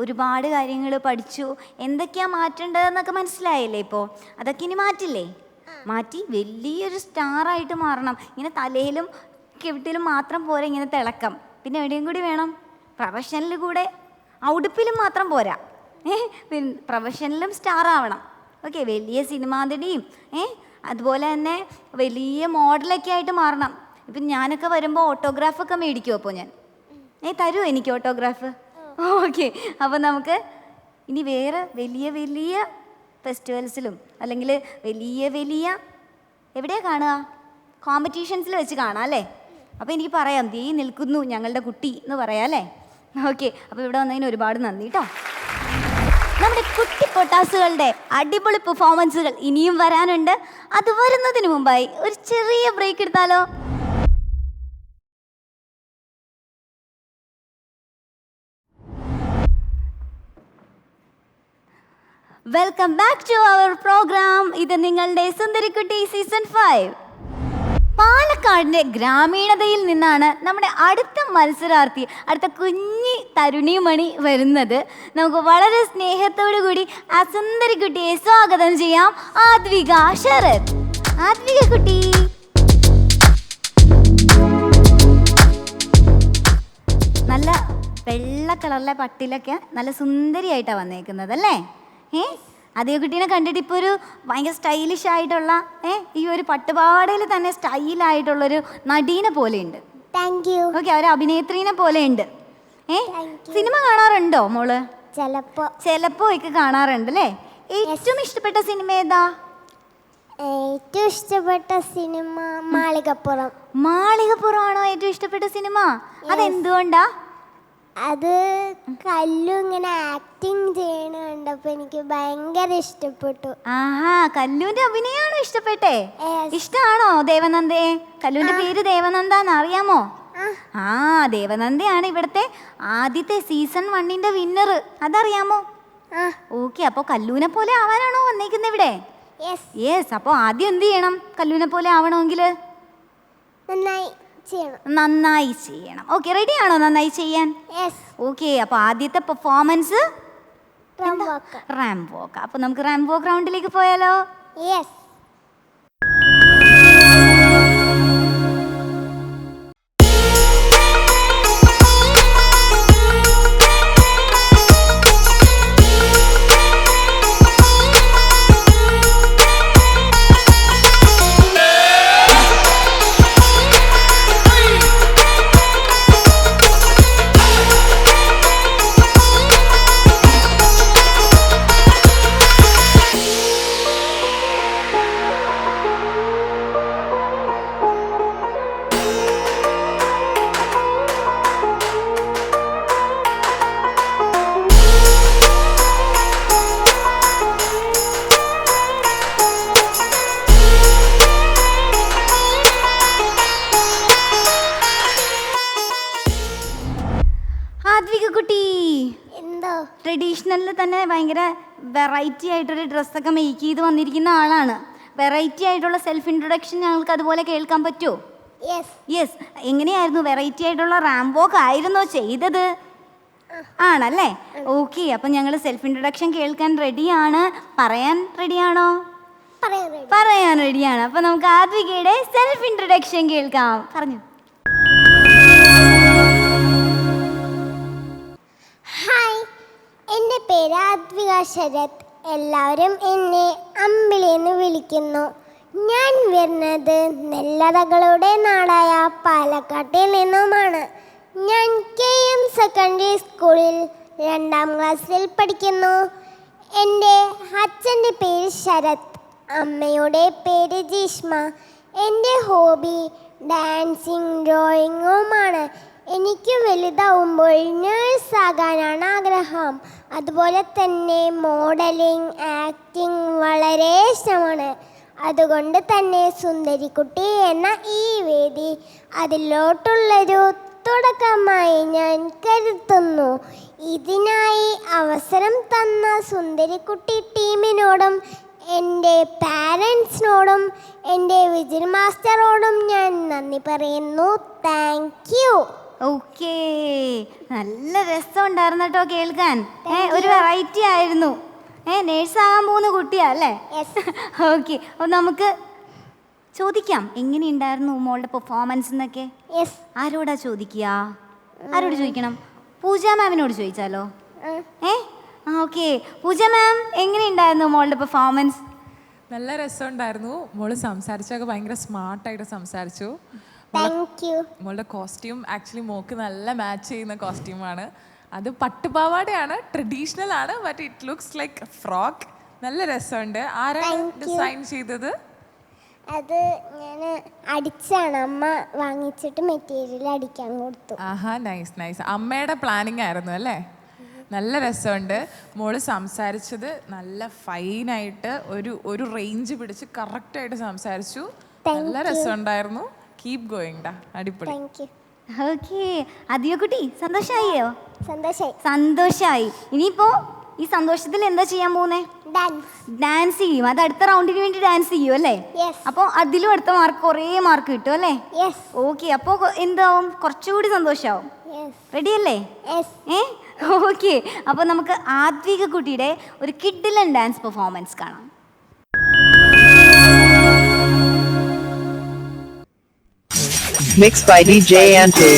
S1: ഒരുപാട് കാര്യങ്ങൾ പഠിച്ചു. എന്തൊക്കെയാണ് മാറ്റേണ്ടതെന്നൊക്കെ മനസ്സിലായില്ലേ? ഇപ്പോൾ അതൊക്കെ ഇനി മാറ്റി വലിയൊരു സ്റ്റാറായിട്ട് മാറണം. ഇങ്ങനെ തലയിലും കിവിട്ടിലും മാത്രം പോരാ ഇങ്ങനെ തിളക്കം. പിന്നെ എവിടെയും കൂടി വേണം, പ്രൊഫഷണലിൽ കൂടെ. ഉടുപ്പിലും മാത്രം പോരാ, പ്രൊഫഷണലിലും സ്റ്റാർ ആവണം. ഓക്കെ, വലിയ സിനിമാ നടിയും അതുപോലെ തന്നെ വലിയ മോഡലൊക്കെ ആയിട്ട് മാറണം. ഇപ്പം ഞാനൊക്കെ വരുമ്പോൾ ഓട്ടോഗ്രാഫൊക്കെ മേടിക്കുമോ? അപ്പോൾ ഞാൻ തരുമോ എനിക്ക് ഓട്ടോഗ്രാഫ്? ഓക്കെ. അപ്പോൾ നമുക്ക് ഇനി വേറെ വലിയ ഫെസ്റ്റിവൽസിലും അല്ലെങ്കിൽ വലിയ എവിടെയാണ് കാണുക? കോമ്പറ്റീഷൻസിൽ വെച്ച് കാണാം അല്ലേ? അപ്പോൾ എനിക്ക് പറയാം, ദീ നിൽക്കുന്നു ഞങ്ങളുടെ കുട്ടി എന്ന് പറയാം അല്ലേ? ഓക്കെ. അപ്പോൾ ഇവിടെ വന്നതിന് ഒരുപാട് നന്ദി കേട്ടോ. നമ്മുടെ കുട്ടി പൊട്ടാസുകളുടെ അടിപൊളി പെർഫോമൻസുകൾ ഇനിയും വരാനുണ്ട്. അത് വരുന്നതിന് മുമ്പായി ഒരു ചെറിയ ബ്രേക്ക് എടുത്താലോ? Welcome back to our program. ഇത് നിങ്ങളുടെ സുന്ദരിക്കുട്ടി സീസൺ 5. പാലക്കാടിൻ്റെ ഗ്രാമീണതയിൽ നിന്നാണ് നമ്മുടെ അടുത്ത മത്സരാർത്ഥി, അടുത്ത കുഞ്ഞി തരുണിമണി വരുന്നത്. നമുക്ക് വളരെ സ്നേഹത്തോടു കൂടി ആ സുന്ദരിക്കുട്ടിയെ സ്വാഗതം ചെയ്യാം. ആദ്വിക ശരത്. ആദ്വിക കുട്ടി, നല്ല വെള്ള കളറിലെ പട്ടിലൊക്കെ നല്ല സുന്ദരിയായിട്ടാണ് വന്നേക്കുന്നത് അല്ലേ? അതേ കുട്ടീനെ കണ്ടിട്ട് ഇപ്പോൾ ഒരു ഭയങ്കര സ്റ്റൈലിഷ് ആയിട്ടുള്ള ഈ ഒരു പട്ടുപാടയിൽ തന്നെ സ്റ്റൈലായിട്ടുള്ളൊരു നടീനെ പോലെയുണ്ട്. ഓക്കെ, ഒരു അഭിനേത്രീനെ പോലെയുണ്ട്. സിനിമ കാണാറുണ്ടോ മോള്? ചിലപ്പോ ഒക്കെ കാണാറുണ്ട് അല്ലേ? ഏറ്റവും ഇഷ്ടപ്പെട്ട സിനിമ ഏതാ?
S2: ഏറ്റവും ഇഷ്ടപ്പെട്ട സിനിമ മാളികപ്പുറം.
S1: മാളികപ്പുറമാണോ ഏറ്റവും ഇഷ്ടപ്പെട്ട സിനിമ? അതെന്തുകൊണ്ടാ?
S2: അത് കല്ലു ഇങ്ങനെ ആക്ടിങ് ചെയ്യണ കണ്ടപ്പോൾ എനിക്ക് ഭയങ്കര ഇഷ്ടപ്പെട്ടു.
S1: ആഹാ, കല്ലുവിന്റെ അഭിനയാണോ ഇഷ്ടപ്പെട്ടെ? ഇഷ്ടമാണോ ദേവനന്ദയെ? കല്ലുവിന്റെ പേര് ദേവനന്ദാന്ന് അറിയാമോ? ആ, ദേവനന്ദയാണ് ഇവിടുത്തെ ആദ്യത്തെ സീസൺ 1ന്റെ വിന്നർ. അതറിയാമോ? ഓക്കെ. അപ്പോൾ കല്ലുവിനെ പോലെ ആവാനാണോ വന്നേക്കുന്നത് ഇവിടെ? യെസ്. അപ്പോൾ ആദ്യം എന്ത് ചെയ്യണം കല്ലുവിനെ പോലെ ആവണമെങ്കിൽ? നന്നായി ചെയ്യണം. ഓക്കെ, റെഡി ആണോ നന്നായി ചെയ്യാൻ? ഓക്കെ. അപ്പോൾ ആദ്യത്തെ പെർഫോമൻസ് റാമ്പ് വോക്ക്. അപ്പോൾ നമുക്ക് റാമ്പ് വോക്ക് റൗണ്ടിലേക്ക് പോയാലോ? ട്രഡീഷണലിൽ തന്നെ ഭയങ്കര വെറൈറ്റി ആയിട്ടൊരു ഡ്രസ്സൊക്കെ മേക്ക് ചെയ്ത് വന്നിരിക്കുന്ന ആളാണ്. വെറൈറ്റി ആയിട്ടുള്ള സെൽഫ് ഇൻട്രൊഡക്ഷൻ ഞങ്ങൾക്ക് അതുപോലെ കേൾക്കാൻ പറ്റുമോ? യെസ്. എങ്ങനെയായിരുന്നു? വെറൈറ്റി ആയിട്ടുള്ള റാമ്പ് വോക്ക് ആയിരുന്നോ ചെയ്തത്? ആണല്ലേ? ഓക്കെ. അപ്പം ഞങ്ങൾ സെൽഫ് ഇൻട്രൊഡക്ഷൻ കേൾക്കാൻ റെഡിയാണ്. പറയാൻ റെഡിയാണോ? പറയാൻ റെഡിയാണ്. അപ്പം നമുക്ക് ആദ്വികയുടെ സെൽഫ് ഇൻട്രൊഡക്ഷൻ കേൾക്കാം. പറഞ്ഞു.
S2: ആത്വിക ശരത്. എല്ലാവരും എന്നെ അമ്പിളിയെന്ന് വിളിക്കുന്നു. ഞാൻ വരുന്നത് നെല്ലറകളുടെ നാടായ പാലക്കാട്ടിൽ നിന്നുമാണ്. ഞാൻ KM സെക്കൻഡറി സ്കൂളിൽ 2ാം ക്ലാസ്സിൽ പഠിക്കുന്നു. എൻ്റെ അച്ഛൻ്റെ പേര് ശരത്, അമ്മയുടെ പേര് ജീഷ്മ. എൻ്റെ ഹോബി ഡാൻസിങ്, ഡ്രോയിങ്ങുമാണ്. എനിക്ക് വലുതാവുമ്പോൾ നേഴ്സ് ആകാനാണ് ആഗ്രഹം. അതുപോലെ തന്നെ മോഡലിംഗ്, ആക്ടിങ് വളരെ ഇഷ്ടമാണ്. അതുകൊണ്ട് തന്നെ സുന്ദരിക്കുട്ടി എന്ന ഈ വേദി അതിലോട്ടുള്ളൊരു തുടക്കമായി ഞാൻ കരുതുന്നു. ഇതിനായി അവസരം തന്ന സുന്ദരിക്കുട്ടി ടീമിനോടും എൻ്റെ പാരൻസിനോടും എൻ്റെ വിജിൽ മാസ്റ്ററോടും ഞാൻ നന്ദി പറയുന്നു. Thank you.
S1: ഓക്കേ, നല്ല രസമുണ്ടായിരുന്നു കേട്ടോ കേൾക്കാൻ. ഒരു വെറൈറ്റി ആയിരുന്നു. നേഴ്സാകാൻ പോകുന്ന കുട്ടിയാ അല്ലേ? ഓക്കെ, അപ്പോൾ നമുക്ക് ചോദിക്കാം എങ്ങനെയുണ്ടായിരുന്നു മോളുടെ പെർഫോമൻസ് എന്നൊക്കെ. ആരോടാ ചോദിക്കുക? ആരോട് ചോദിക്കണം? പൂജ മാമിനോട് ചോദിച്ചാലോ? ഓക്കെ, പൂജ മാം എങ്ങനെയുണ്ടായിരുന്നു മോളുടെ പെർഫോമൻസ്?
S6: നല്ല രസമുണ്ടായിരുന്നു. മോള് സംസാരിച്ചൊക്കെ ഭയങ്കര സ്മാർട്ടായിട്ട് സംസാരിച്ചു. മോളുടെ കോസ്റ്റ്യൂം ആക്ച്വലി മോക്ക് നല്ല മാച്ച് ചെയ്യുന്ന കോസ്റ്റ്യൂമാണ്. അത് പട്ടുപാവാടയാണ്, ട്രഡീഷണൽ ആണ്, but it looks like frock. നല്ല രസമുണ്ട്. ആരാണ് ഡിസൈൻ ചെയ്തത്?
S2: അത് ഞാൻ അടിച്ചാണ്, അമ്മ വാങ്ങിച്ചിട്ട് മെറ്റീരിയൽ അടിക്കാൻ കൊടുത്തു.
S6: ആഹാ, നൈസ് നൈസ്. അമ്മയുടെ പ്ലാനിങ് ആയിരുന്നു അല്ലേ? നല്ല രസമുണ്ട്. മോള് സംസാരിച്ചത് നല്ല ഫൈനായിട്ട് ഒരു റേഞ്ച് പിടിച്ച് കറക്റ്റായിട്ട് സംസാരിച്ചു. നല്ല രസമുണ്ടായിരുന്നു. കീപ് ഗോയിങ് ഡാ, അടിപൊളി.
S1: ഓക്കെ, അതിയോ കുട്ടി സന്തോഷായോ?
S2: സന്തോഷായി.
S1: ഇനിയിപ്പോ ഈ സന്തോഷത്തിൽ എന്താ ചെയ്യാൻ പോകുന്നേ? ഡാൻസ് ചെയ്യും. അത് അടുത്ത റൗണ്ടിന് വേണ്ടി ഡാൻസ് ചെയ്യും അല്ലേ? അപ്പോൾ അതിലും അടുത്ത മാർക്ക്, കുറേ മാർക്ക് കിട്ടും അല്ലേ? ഓക്കെ, അപ്പോൾ എന്താവും? കുറച്ചുകൂടി സന്തോഷാവും. റെഡി അല്ലേ? ഓക്കെ, അപ്പോൾ നമുക്ക് ആത്വിക കുട്ടിയുടെ ഒരു കിഡിലൻ ഡാൻസ് പെർഫോമൻസ് കാണാം.
S10: Mixed by DJ Antu.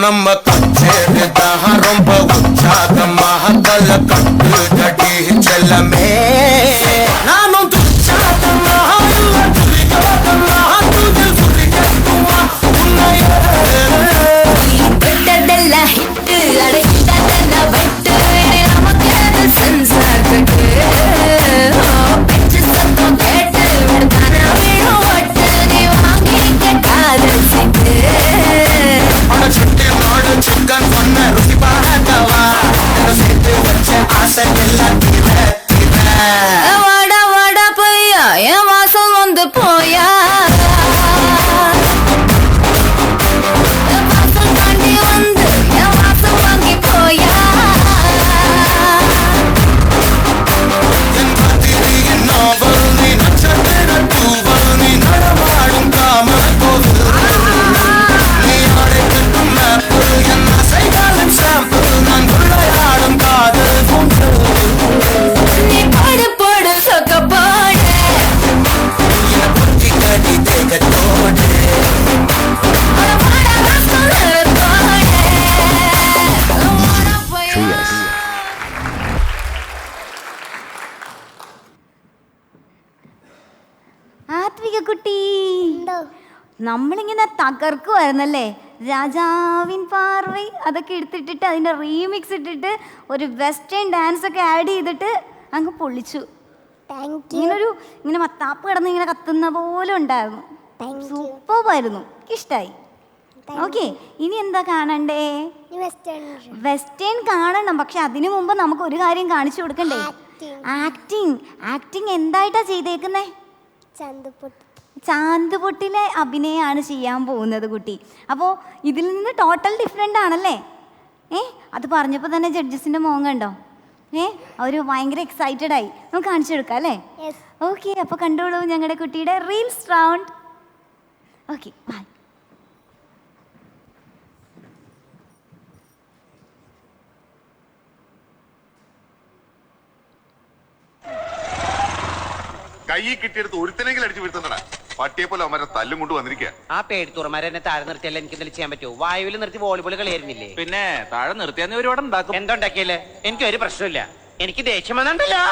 S11: நம்ம கச்சேரிதான் ரொம்ப உற்சாகமாக கல கட்டு கட்டி செல்லமே நானும் துச்சாதமாக
S3: வாடா வாடா பையா என் வாசம் வந்து போயா வாசம் தாண்டி வந்து என் வாசம் வாங்கி போயா
S1: ആത്വിക കുട്ടി നമ്മളിങ്ങനെ തകർക്കുമായിരുന്നല്ലേ രാജാവിൻ പാർവൈ അതൊക്കെ എടുത്തിട്ടിട്ട് അതിൻ്റെ റീമിക്സ് ഇട്ടിട്ട് ഒരു വെസ്റ്റേൺ ഡാൻസ് ഒക്കെ ആഡ് ചെയ്തിട്ട് അങ്ങ് പൊളിച്ചു. ഇങ്ങനെ മത്താപ്പ് കിടന്ന് ഇങ്ങനെ കത്തുന്ന പോലെ ഉണ്ടായിരുന്നു. സൂപ്പറായിരുന്നു, ഇഷ്ടമായി. ഓക്കെ, ഇനി എന്താ കാണണ്ടേ? വെസ്റ്റേൺ കാണണം, പക്ഷെ അതിനു മുമ്പ് നമുക്ക് ഒരു കാര്യം കാണിച്ചു കൊടുക്കണ്ടേ? ആക്ടിങ് എന്തായിട്ടാ ചെയ്തേക്കുന്നേ? ചാന്തുപൊട്ടിലെ അഭിനയമാണ് ചെയ്യാൻ പോകുന്നത് കുട്ടി. അപ്പോൾ ഇതിൽ നിന്ന് ടോട്ടൽ ഡിഫറെൻ്റ് ആണല്ലേ? അത് പറഞ്ഞപ്പോൾ തന്നെ ജഡ്ജസിൻ്റെ മുഖം കണ്ടോ? അവർ ഭയങ്കര എക്സൈറ്റഡ് ആയി. നമുക്ക് കാണിച്ചു കൊടുക്കാം അല്ലേ? ഓക്കെ, അപ്പോൾ കണ്ടോളൂ ഞങ്ങളുടെ കുട്ടിയുടെ റീൽസ് റൗണ്ട്. Okay, by.
S12: കൈ കിട്ടിയെടുത്ത് ഒരുത്തനെങ്കിലും അടിച്ചു വീഴ്ത്തണ്ടടാ. പട്ടിയെ പോലെ അവന്മാരെ തല്ലും കൊണ്ട് വന്നിരിക്കുക.
S13: ആ പേടിത്തുറമാരെ എന്നെ താഴെ നിർത്തിയല്ല എനിക്ക് എന്തെങ്കിലും ചെയ്യാൻ പറ്റുമോ? വായുവിൽ നിർത്തി വോളിബോൾ കളിയായിരുന്നില്ലേ?
S14: പിന്നെ താഴെ നിർത്തിയാൽ ഒരുപാട് ഉണ്ടാക്കും.
S13: എന്തുണ്ടാക്കിയല്ലേ? എനിക്ക് ഒരു പ്രശ്നമില്ല. എനിക്ക് ദേഷ്യം വന്നിട്ടല്ലോ.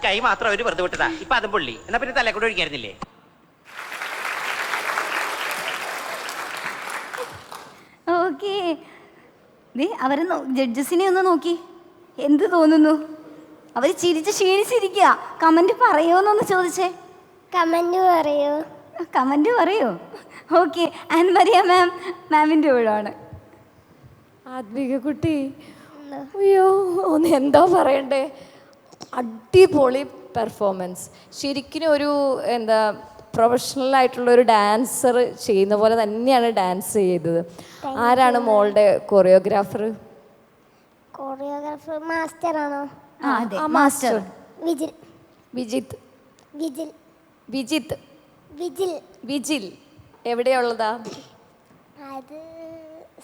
S13: കൈ മാത്രം അവര് വെറുതെ വിട്ടതാ. ഇപ്പൊ അതും പൊള്ളി. എന്നാ പിന്നെ തലക്കൂടെ ഒഴിക്കായിരുന്നില്ലേ?
S1: ഓക്കെ, അവർ ജഡ്ജസിനെ ഒന്ന് നോക്കി. എന്ത് തോന്നുന്നു? അവർ ചിരിച്ച് ക്ഷീണിച്ചിരിക്കുക. കമന്റ് പറയുമോന്നൊന്ന് ചോദിച്ചേ. കമന്റ് പറയൂ. ഓക്കെ, ആൻമരിയ മാമിൻ്റെ കൂടാണ്.
S3: ആത്മിക കുട്ടി, അയ്യോ ഒന്ന് എന്താ പറയണ്ടേ, അടിപൊളി പെർഫോമൻസ്. ശരിക്കും ഒരു എന്താ പ്രൊഫഷണൽ ആയിട്ടുള്ള ഒരു ഡാൻസർ ചെയ്യുന്ന പോലെ തന്നെയാണ് ഡാൻസ് ചെയ്തത്. ആരാണ് മോളുടെ കൊറിയോഗ്രാഫർ?
S2: മാസ്റ്റർ ആണോ?
S1: മാസ്റ്റർ
S3: വിജിത്ത്. എവിടെയുള്ളതാ?
S2: അത്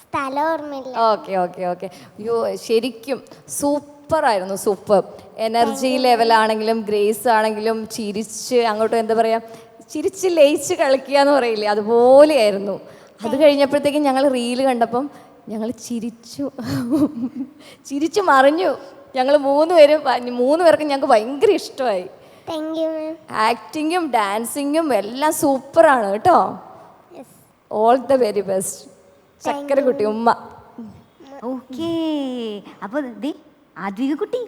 S2: സ്ഥലം ഓർമ്മയില്ല.
S3: Okay okay okay. അയ്യോ ശരിക്കും സൂപ്പറായിരുന്നു, സൂപ്പർ. എനർജി ലെവലാണെങ്കിലും ഗ്രേസ് ആണെങ്കിലും ചിരിച്ച് അങ്ങോട്ടും എന്താ പറയുക, ചിരിച്ച് ലയിച്ച് കളിക്കുക എന്ന് പറയില്ലേ, അതുപോലെയായിരുന്നു. അത് കഴിഞ്ഞപ്പോഴത്തേക്കും ഞങ്ങൾ റീല് കണ്ടപ്പം ഞങ്ങൾ ചിരിച്ചു മറിഞ്ഞു. ഞങ്ങൾ മൂന്ന് പേർക്കും ഞങ്ങൾക്ക് ഭയങ്കര ഇഷ്ടമായി. ആക്ടിങ്ങും ഡാൻസിങ്ങും എല്ലാം സൂപ്പറാണ് കേട്ടോ. All the very best. ചക്കരക്കുട്ടി ഉമ്മ.
S1: ഓക്കേ, അപ്പൊ ആദ്വിക കുട്ടി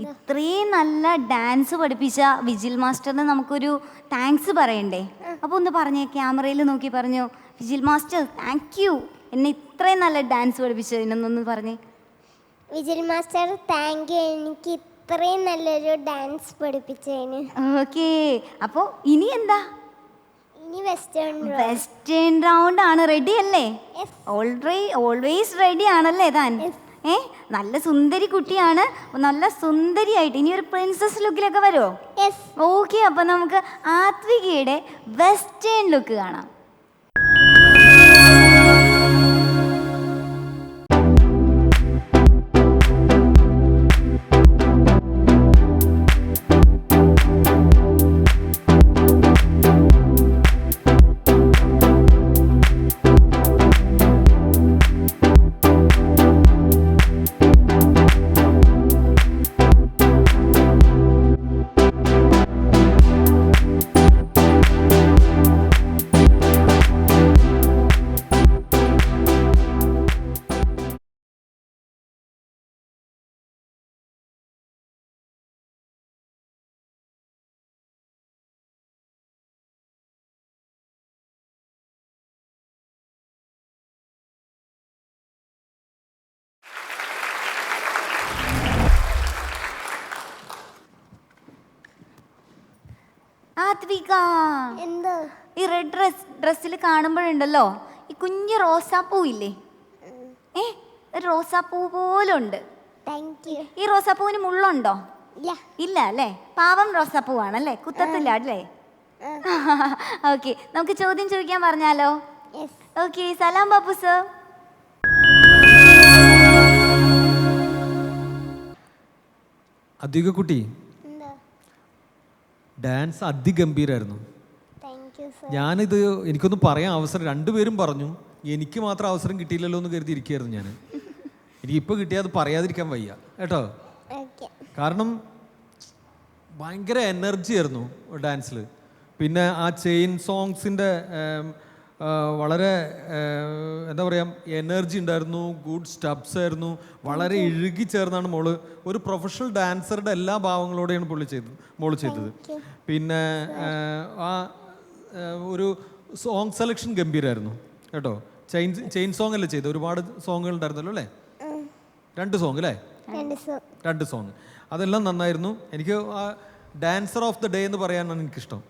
S1: ഇത്രയും നല്ല ഡാൻസ് പഠിപ്പിച്ച വിജിൽ മാസ്റ്ററിന് നമുക്കൊരു താങ്ക്സ് പറയണ്ടേ? അപ്പൊ ഒന്ന് പറഞ്ഞേ, ക്യാമറയിൽ നോക്കി പറഞ്ഞു, വിജിൽ മാസ്റ്റർ താങ്ക് യു, എന്നെ ഇത്രയും നല്ല ഡാൻസ് പഠിപ്പിച്ചതിനൊന്നൊന്ന് പറഞ്ഞേ.
S2: വിജിൽ മാസ്റ്റർ താങ്ക് യു, എനിക്ക് ഇത്രയും നല്ലൊരു ഡാൻസ് പഠിപ്പിച്ചതിന്.
S1: ഓക്കേ, അപ്പോ ഇനി എന്താ?
S2: ഇനി
S1: വെസ്റ്റേൺ റൗണ്ട് ആണ്. റെഡി അല്ലേ? ഓൾവേസ് റെഡി ആണല്ലേ താൻ? നല്ല സുന്ദരി കുട്ടിയാണ്, നല്ല സുന്ദരിയായിട്ട് ഇനി ഒരു പ്രിൻസസ് ലുക്കിലൊക്കെ വരുമോ? ഓക്കെ, അപ്പൊ നമുക്ക് ആത്വികയുടെ വെസ്റ്റേൺ ലുക്ക് കാണാം. ആത്വിക, ഈ റെഡ് ഡ്രസ്സിൽ കാണുമ്പോഴുണ്ടല്ലോ ഈ കുഞ്ഞു റോസാപ്പൂ ഇല്ലേ? ഒരു റോസാപ്പൂ പോലുണ്ട്. ഈ റോസാപ്പൂവിന് മുള്ളുണ്ടോ? ഇല്ല അല്ലേ? പാവം റോസാപ്പൂവാണല്ലേ, കുത്തത്തില്ല അല്ലേ? ഓക്കെ, നമുക്ക് ചോദ്യം ചോദിക്കാൻ പറഞ്ഞാലോ? ഓക്കെ, സലാം ബാബു സർ.
S5: അധിക കുട്ടി ഡാൻസ് അതിഗംഭീരായിരുന്നു. ഞാനിത് എനിക്കൊന്നും പറയാൻ അവസരം, രണ്ടുപേരും പറഞ്ഞു, എനിക്ക് മാത്രം അവസരം കിട്ടിയില്ലല്ലോ എന്ന് കരുതി ഇരിക്കുകയായിരുന്നു ഞാൻ. എനിക്കിപ്പോൾ കിട്ടിയാൽ അത് പറയാതിരിക്കാൻ വയ്യ കേട്ടോ. കാരണം ഭയങ്കര എനർജി ആയിരുന്നു ഡാൻസിൽ. പിന്നെ ആ ചെയിൻ സോങ്സിൻ്റെ വളരെ എന്താ പറയുക, എനർജി ഉണ്ടായിരുന്നു, ഗുഡ് സ്റ്റെപ്സ് ആയിരുന്നു, വളരെ ഇഴുകി ചേർന്നാണ് മോള് ഒരു പ്രൊഫഷണൽ ഡാൻസറുടെ എല്ലാ ഭാവങ്ങളോടെയാണ് മോള് ചെയ്തത്. പിന്നെ ആ ഒരു സോങ് സെലക്ഷൻ ഗംഭീരമായിരുന്നു കേട്ടോ. ചെയിൻ സോങ് അല്ലേ ചെയ്തത്? ഒരുപാട് സോങ്ങുകൾ ഉണ്ടായിരുന്നല്ലോ അല്ലേ? 2 സോങ് അല്ലേ? 2 സോങ്, അതെല്ലാം നന്നായിരുന്നു. എനിക്ക് ആ ഡാൻസർ ഓഫ് ദ ഡേ എന്ന് പറയാനാണ് എനിക്കിഷ്ടം.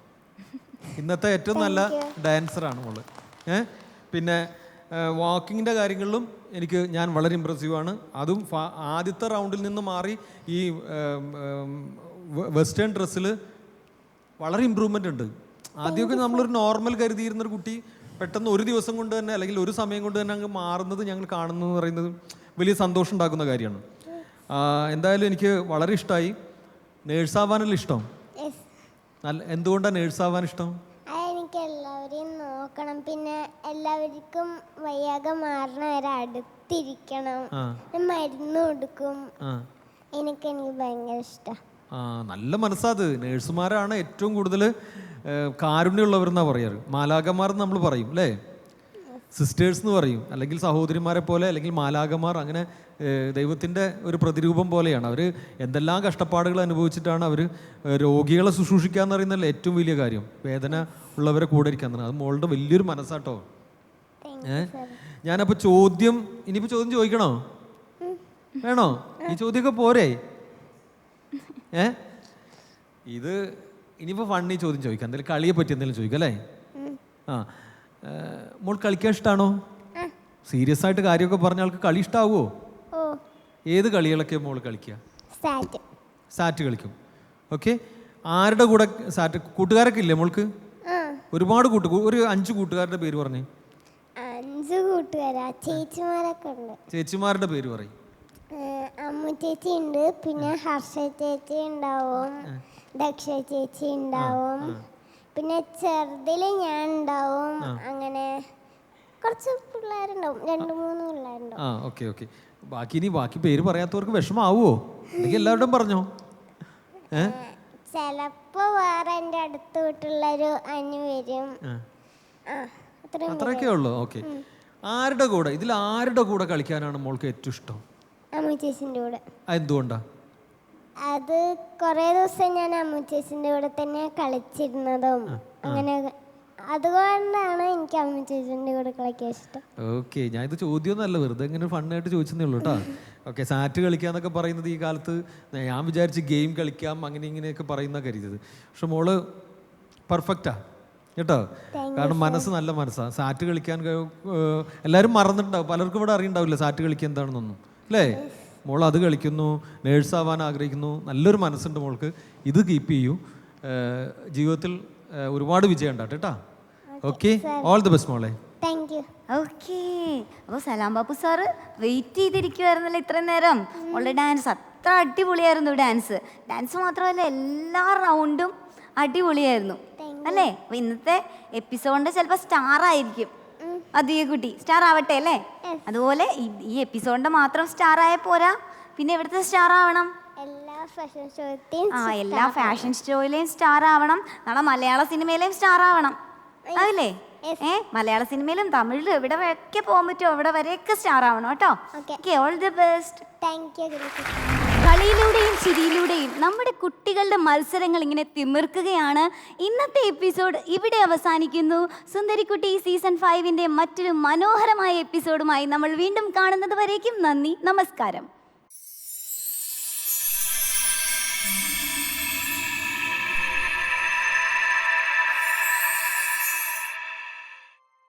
S5: ഇന്നത്തെ ഏറ്റവും നല്ല ഡാൻസറാണ് മോള്. പിന്നെ വാക്കിങ്ങിൻ്റെ കാര്യങ്ങളിലും ഞാൻ വളരെ ഇമ്പ്രസീവാണ്. അതും ആദ്യത്തെ റൗണ്ടിൽ നിന്ന് മാറി ഈ വെസ്റ്റേൺ ഡ്രസ്സിൽ വളരെ ഇമ്പ്രൂവ്മെൻ്റ് ഉണ്ട്. ആദ്യമൊക്കെ നമ്മളൊരു നോർമൽ കരുതിയിരുന്നൊരു കുട്ടി പെട്ടെന്ന് ഒരു ദിവസം കൊണ്ട് തന്നെ അല്ലെങ്കിൽ ഒരു സമയം കൊണ്ട് തന്നെ അങ്ങ് മാറുന്നത് ഞങ്ങൾ കാണുന്നു എന്ന് പറയുന്നത് വലിയ സന്തോഷം ഉണ്ടാക്കുന്ന കാര്യമാണ്. എന്തായാലും എനിക്ക് വളരെ ഇഷ്ടമായി. നേഴ്സാവാനല്ല ഇഷ്ടം? എന്തുകൊണ്ടാണ് നേഴ്സാവാൻ ഇഷ്ടം?
S2: എനിക്ക് എല്ലാവരെയും നോക്കണം, പിന്നെ എല്ലാവർക്കും വയ്യാതെ മാറണവരെ അടുത്തിരിക്കണം, മരുന്ന് കൊടുക്കും. എനിക്ക് ഭയങ്കര ഇഷ്ടം.
S5: നല്ല മനസ്സാത്. നേഴ്സുമാരാണ് ഏറ്റവും കൂടുതൽ കാരുണ്യമുള്ളവരെന്നാ പറയാറ്. മാലാഖമാർ നമ്മൾ പറയും അല്ലേ? സിസ്റ്റേഴ്സ് എന്ന് പറയും, അല്ലെങ്കിൽ സഹോദരിമാരെ പോലെ, അല്ലെങ്കിൽ മാലാഖമാർ. അങ്ങനെ ദൈവത്തിൻ്റെ ഒരു പ്രതിരൂപം പോലെയാണ് അവർ. എന്തെല്ലാം കഷ്ടപ്പാടുകൾ അനുഭവിച്ചിട്ടാണ് അവർ രോഗികളെ ശുശ്രൂഷിക്കുക എന്ന് പറയുന്നതല്ലേ ഏറ്റവും വലിയ കാര്യം. വേദന ഉള്ളവരെ കൂടെ ഇരിക്കാൻ. അത് മോളുടെ വലിയൊരു മനസ്സാട്ടോ. ഞാനപ്പോൾ ഇനിയിപ്പോൾ ചോദ്യം ചോദിക്കണോ? വേണോ? ഈ ചോദ്യമൊക്കെ പോരെ? ഇത് ഇനിയിപ്പോൾ ഫണ്ണി ചോദ്യം ചോദിക്കാം. എന്തെങ്കിലും കളിയെ പറ്റി എന്തെങ്കിലും ചോദിക്കാം അല്ലേ? മോൾ കളിക്കാൻ ഇഷ്ടമാണോ? സീരിയസ് ആയിട്ട് കാര്യമൊക്കെ പറഞ്ഞ ആൾക്ക് കളി ഇഷ്ടാവോ? ഏത് കളികളൊക്കെ മോൾ കളിക്കുക? സാറ്റ് കളിക്കും. ഓക്കെ, ആരുടെ കൂടെ സാറ്റ്? കൂട്ടുകാരൊക്കെ ഇല്ലേ മോൾക്ക്? ഒരുപാട് ഒരു 5 കൂട്ടുകാരുടെ പേര് പറഞ്ഞേ.
S2: 5 കൂട്ടുകാരാ, ചേച്ചിമാരൊക്കെ ഉണ്ട്.
S5: ചേച്ചിമാരുടെ പേര് പറയും.
S2: അമ്മു ചേച്ചി ഉണ്ട്, പിന്നെ ഹർഷ ചേച്ചി ഉണ്ടാവും, ദക്ഷ ചേച്ചി ഉണ്ടാവും, പിന്നെ ചെറുതില് ഞാൻ ഉണ്ടാവും. അങ്ങനെ കുറച്ച് പിള്ളേരുണ്ടാവും, 2-3 പിള്ളേരുണ്ടാവും.
S5: ആ ഓക്കെ ഓക്കെ. ബാക്കി പേര് പറയാത്തവർക്ക് വിഷമാവോ? അല്ലെങ്കിൽ എല്ലാവരുടെയും പറഞ്ഞോ?
S2: ചിലപ്പോ വേറെ എൻ്റെ അടുത്ത് വീട്ടുള്ളൊരു അനി വരും.
S5: അത്രയൊക്കെ ഉള്ളു. ഓക്കെ. ആരുടെ കൂടെ കളിക്കാനാണ് മോൾക്ക് ഏറ്റവും ഇഷ്ടം?
S2: അമ്മു ചേച്ചിൻ്റെ കൂടെ.
S5: എന്തുകൊണ്ടാ?
S2: അത് കുറേ ദിവസം ഞാൻ അമ്മു ചേച്ചിൻ്റെ കൂടെ തന്നെ കളിച്ചിരുന്നതും അങ്ങനെ അതുകൊണ്ടാണ് എനിക്ക് അമ്മു ചേച്ചിൻ്റെ കൂടെ കളിക്കാൻ ഇഷ്ടം.
S5: ഓക്കെ. ഞാൻ ഇത് ചോദ്യമൊന്നുമല്ല, വെറുതെ ഇങ്ങനെ ഫണ്ണായിട്ട് ചോദിച്ചതേ ഉള്ളൂ കേട്ടോ. ഓക്കെ. സാറ്റ് കളിക്കാന്നൊക്കെ പറയുന്നത് ഈ കാലത്ത് ഞാൻ വിചാരിച്ച് ഗെയിം കളിക്കാം അങ്ങനെ ഇങ്ങനെയൊക്കെ പറയുന്ന കരുതിയത്. പക്ഷെ മോള് പെർഫെക്റ്റാ കേട്ടോ. കാരണം മനസ്സ് നല്ല മനസ്സാണ്. സാറ്റ് കളിക്കാൻ എല്ലാവരും മറന്നിട്ടുണ്ടാവും, പലർക്കും ഇവിടെ അറിയണ്ടാവില്ല സാറ്റ് കളിക്കുക എന്താണെന്നൊന്നും, അല്ലേ? മോൾ അത് കളിക്കുന്നു, നേഴ്സാവാൻ ആഗ്രഹിക്കുന്നു, നല്ലൊരു മനസ്സുണ്ട് മോൾക്ക്. ഇത് കീപ്പ് ചെയ്യൂ. ജീവിതത്തിൽ ഒരുപാട് വിജയം ഉണ്ടാട്ടെ കേട്ടോ. ഓക്കെ, ഓൾ ദി ബെസ്റ്റ് മോളെ.
S2: Thank you.
S1: ഓക്കെ. അപ്പോൾ സലാം ബാപ്പു സാറ് വെയിറ്റ് ചെയ്തിരിക്കുമായിരുന്നല്ലോ ഇത്രയും നേരം. ഉള്ള ഡാൻസ് അത്ര അടിപൊളിയായിരുന്നു. ഡാൻസ് മാത്രമല്ല എല്ലാ റൗണ്ടും അടിപൊളിയായിരുന്നു അല്ലേ? അപ്പോൾ ഇന്നത്തെ എപ്പിസോഡിൻ്റെ ചിലപ്പോൾ സ്റ്റാർ ആയിരിക്കും അധിക കുട്ടി. സ്റ്റാർ ആവട്ടെ അല്ലേ? അതുപോലെ ഈ എപ്പിസോഡിൻ്റെ മാത്രം സ്റ്റാർ ആയ പോരാ, പിന്നെ എവിടുത്തെ സ്റ്റാർ ആവണം? എല്ലാ ഫാഷൻ ഷോയിലെയും സ്റ്റാർ ആവണം. നാളെ മലയാള സിനിമയിലെയും സ്റ്റാർ ആവണം, അതല്ലേ? മലയാള സിനിമയിലും തമിഴിലും എവിടെ വരെയൊക്കെ പോകാൻ പറ്റുമോ അവിടെ വരെയൊക്കെ സ്റ്റാർ ആവണം കേട്ടോ. Okay, all the best.
S2: Thank you.
S1: കളിയിലൂടെയും ചിരിയിലൂടെയും നമ്മുടെ കുട്ടികളുടെ മത്സരങ്ങൾ ഇങ്ങനെ തിമിർക്കുകയാണ്. ഇന്നത്തെ എപ്പിസോഡ് ഇവിടെ അവസാനിക്കുന്നു. സുന്ദരിക്കുട്ടി സീസൺ 5ന്റെ മറ്റൊരു മനോഹരമായ എപ്പിസോഡുമായി നമ്മൾ വീണ്ടും കാണുന്നത് വരേക്കും നന്ദി, നമസ്കാരം.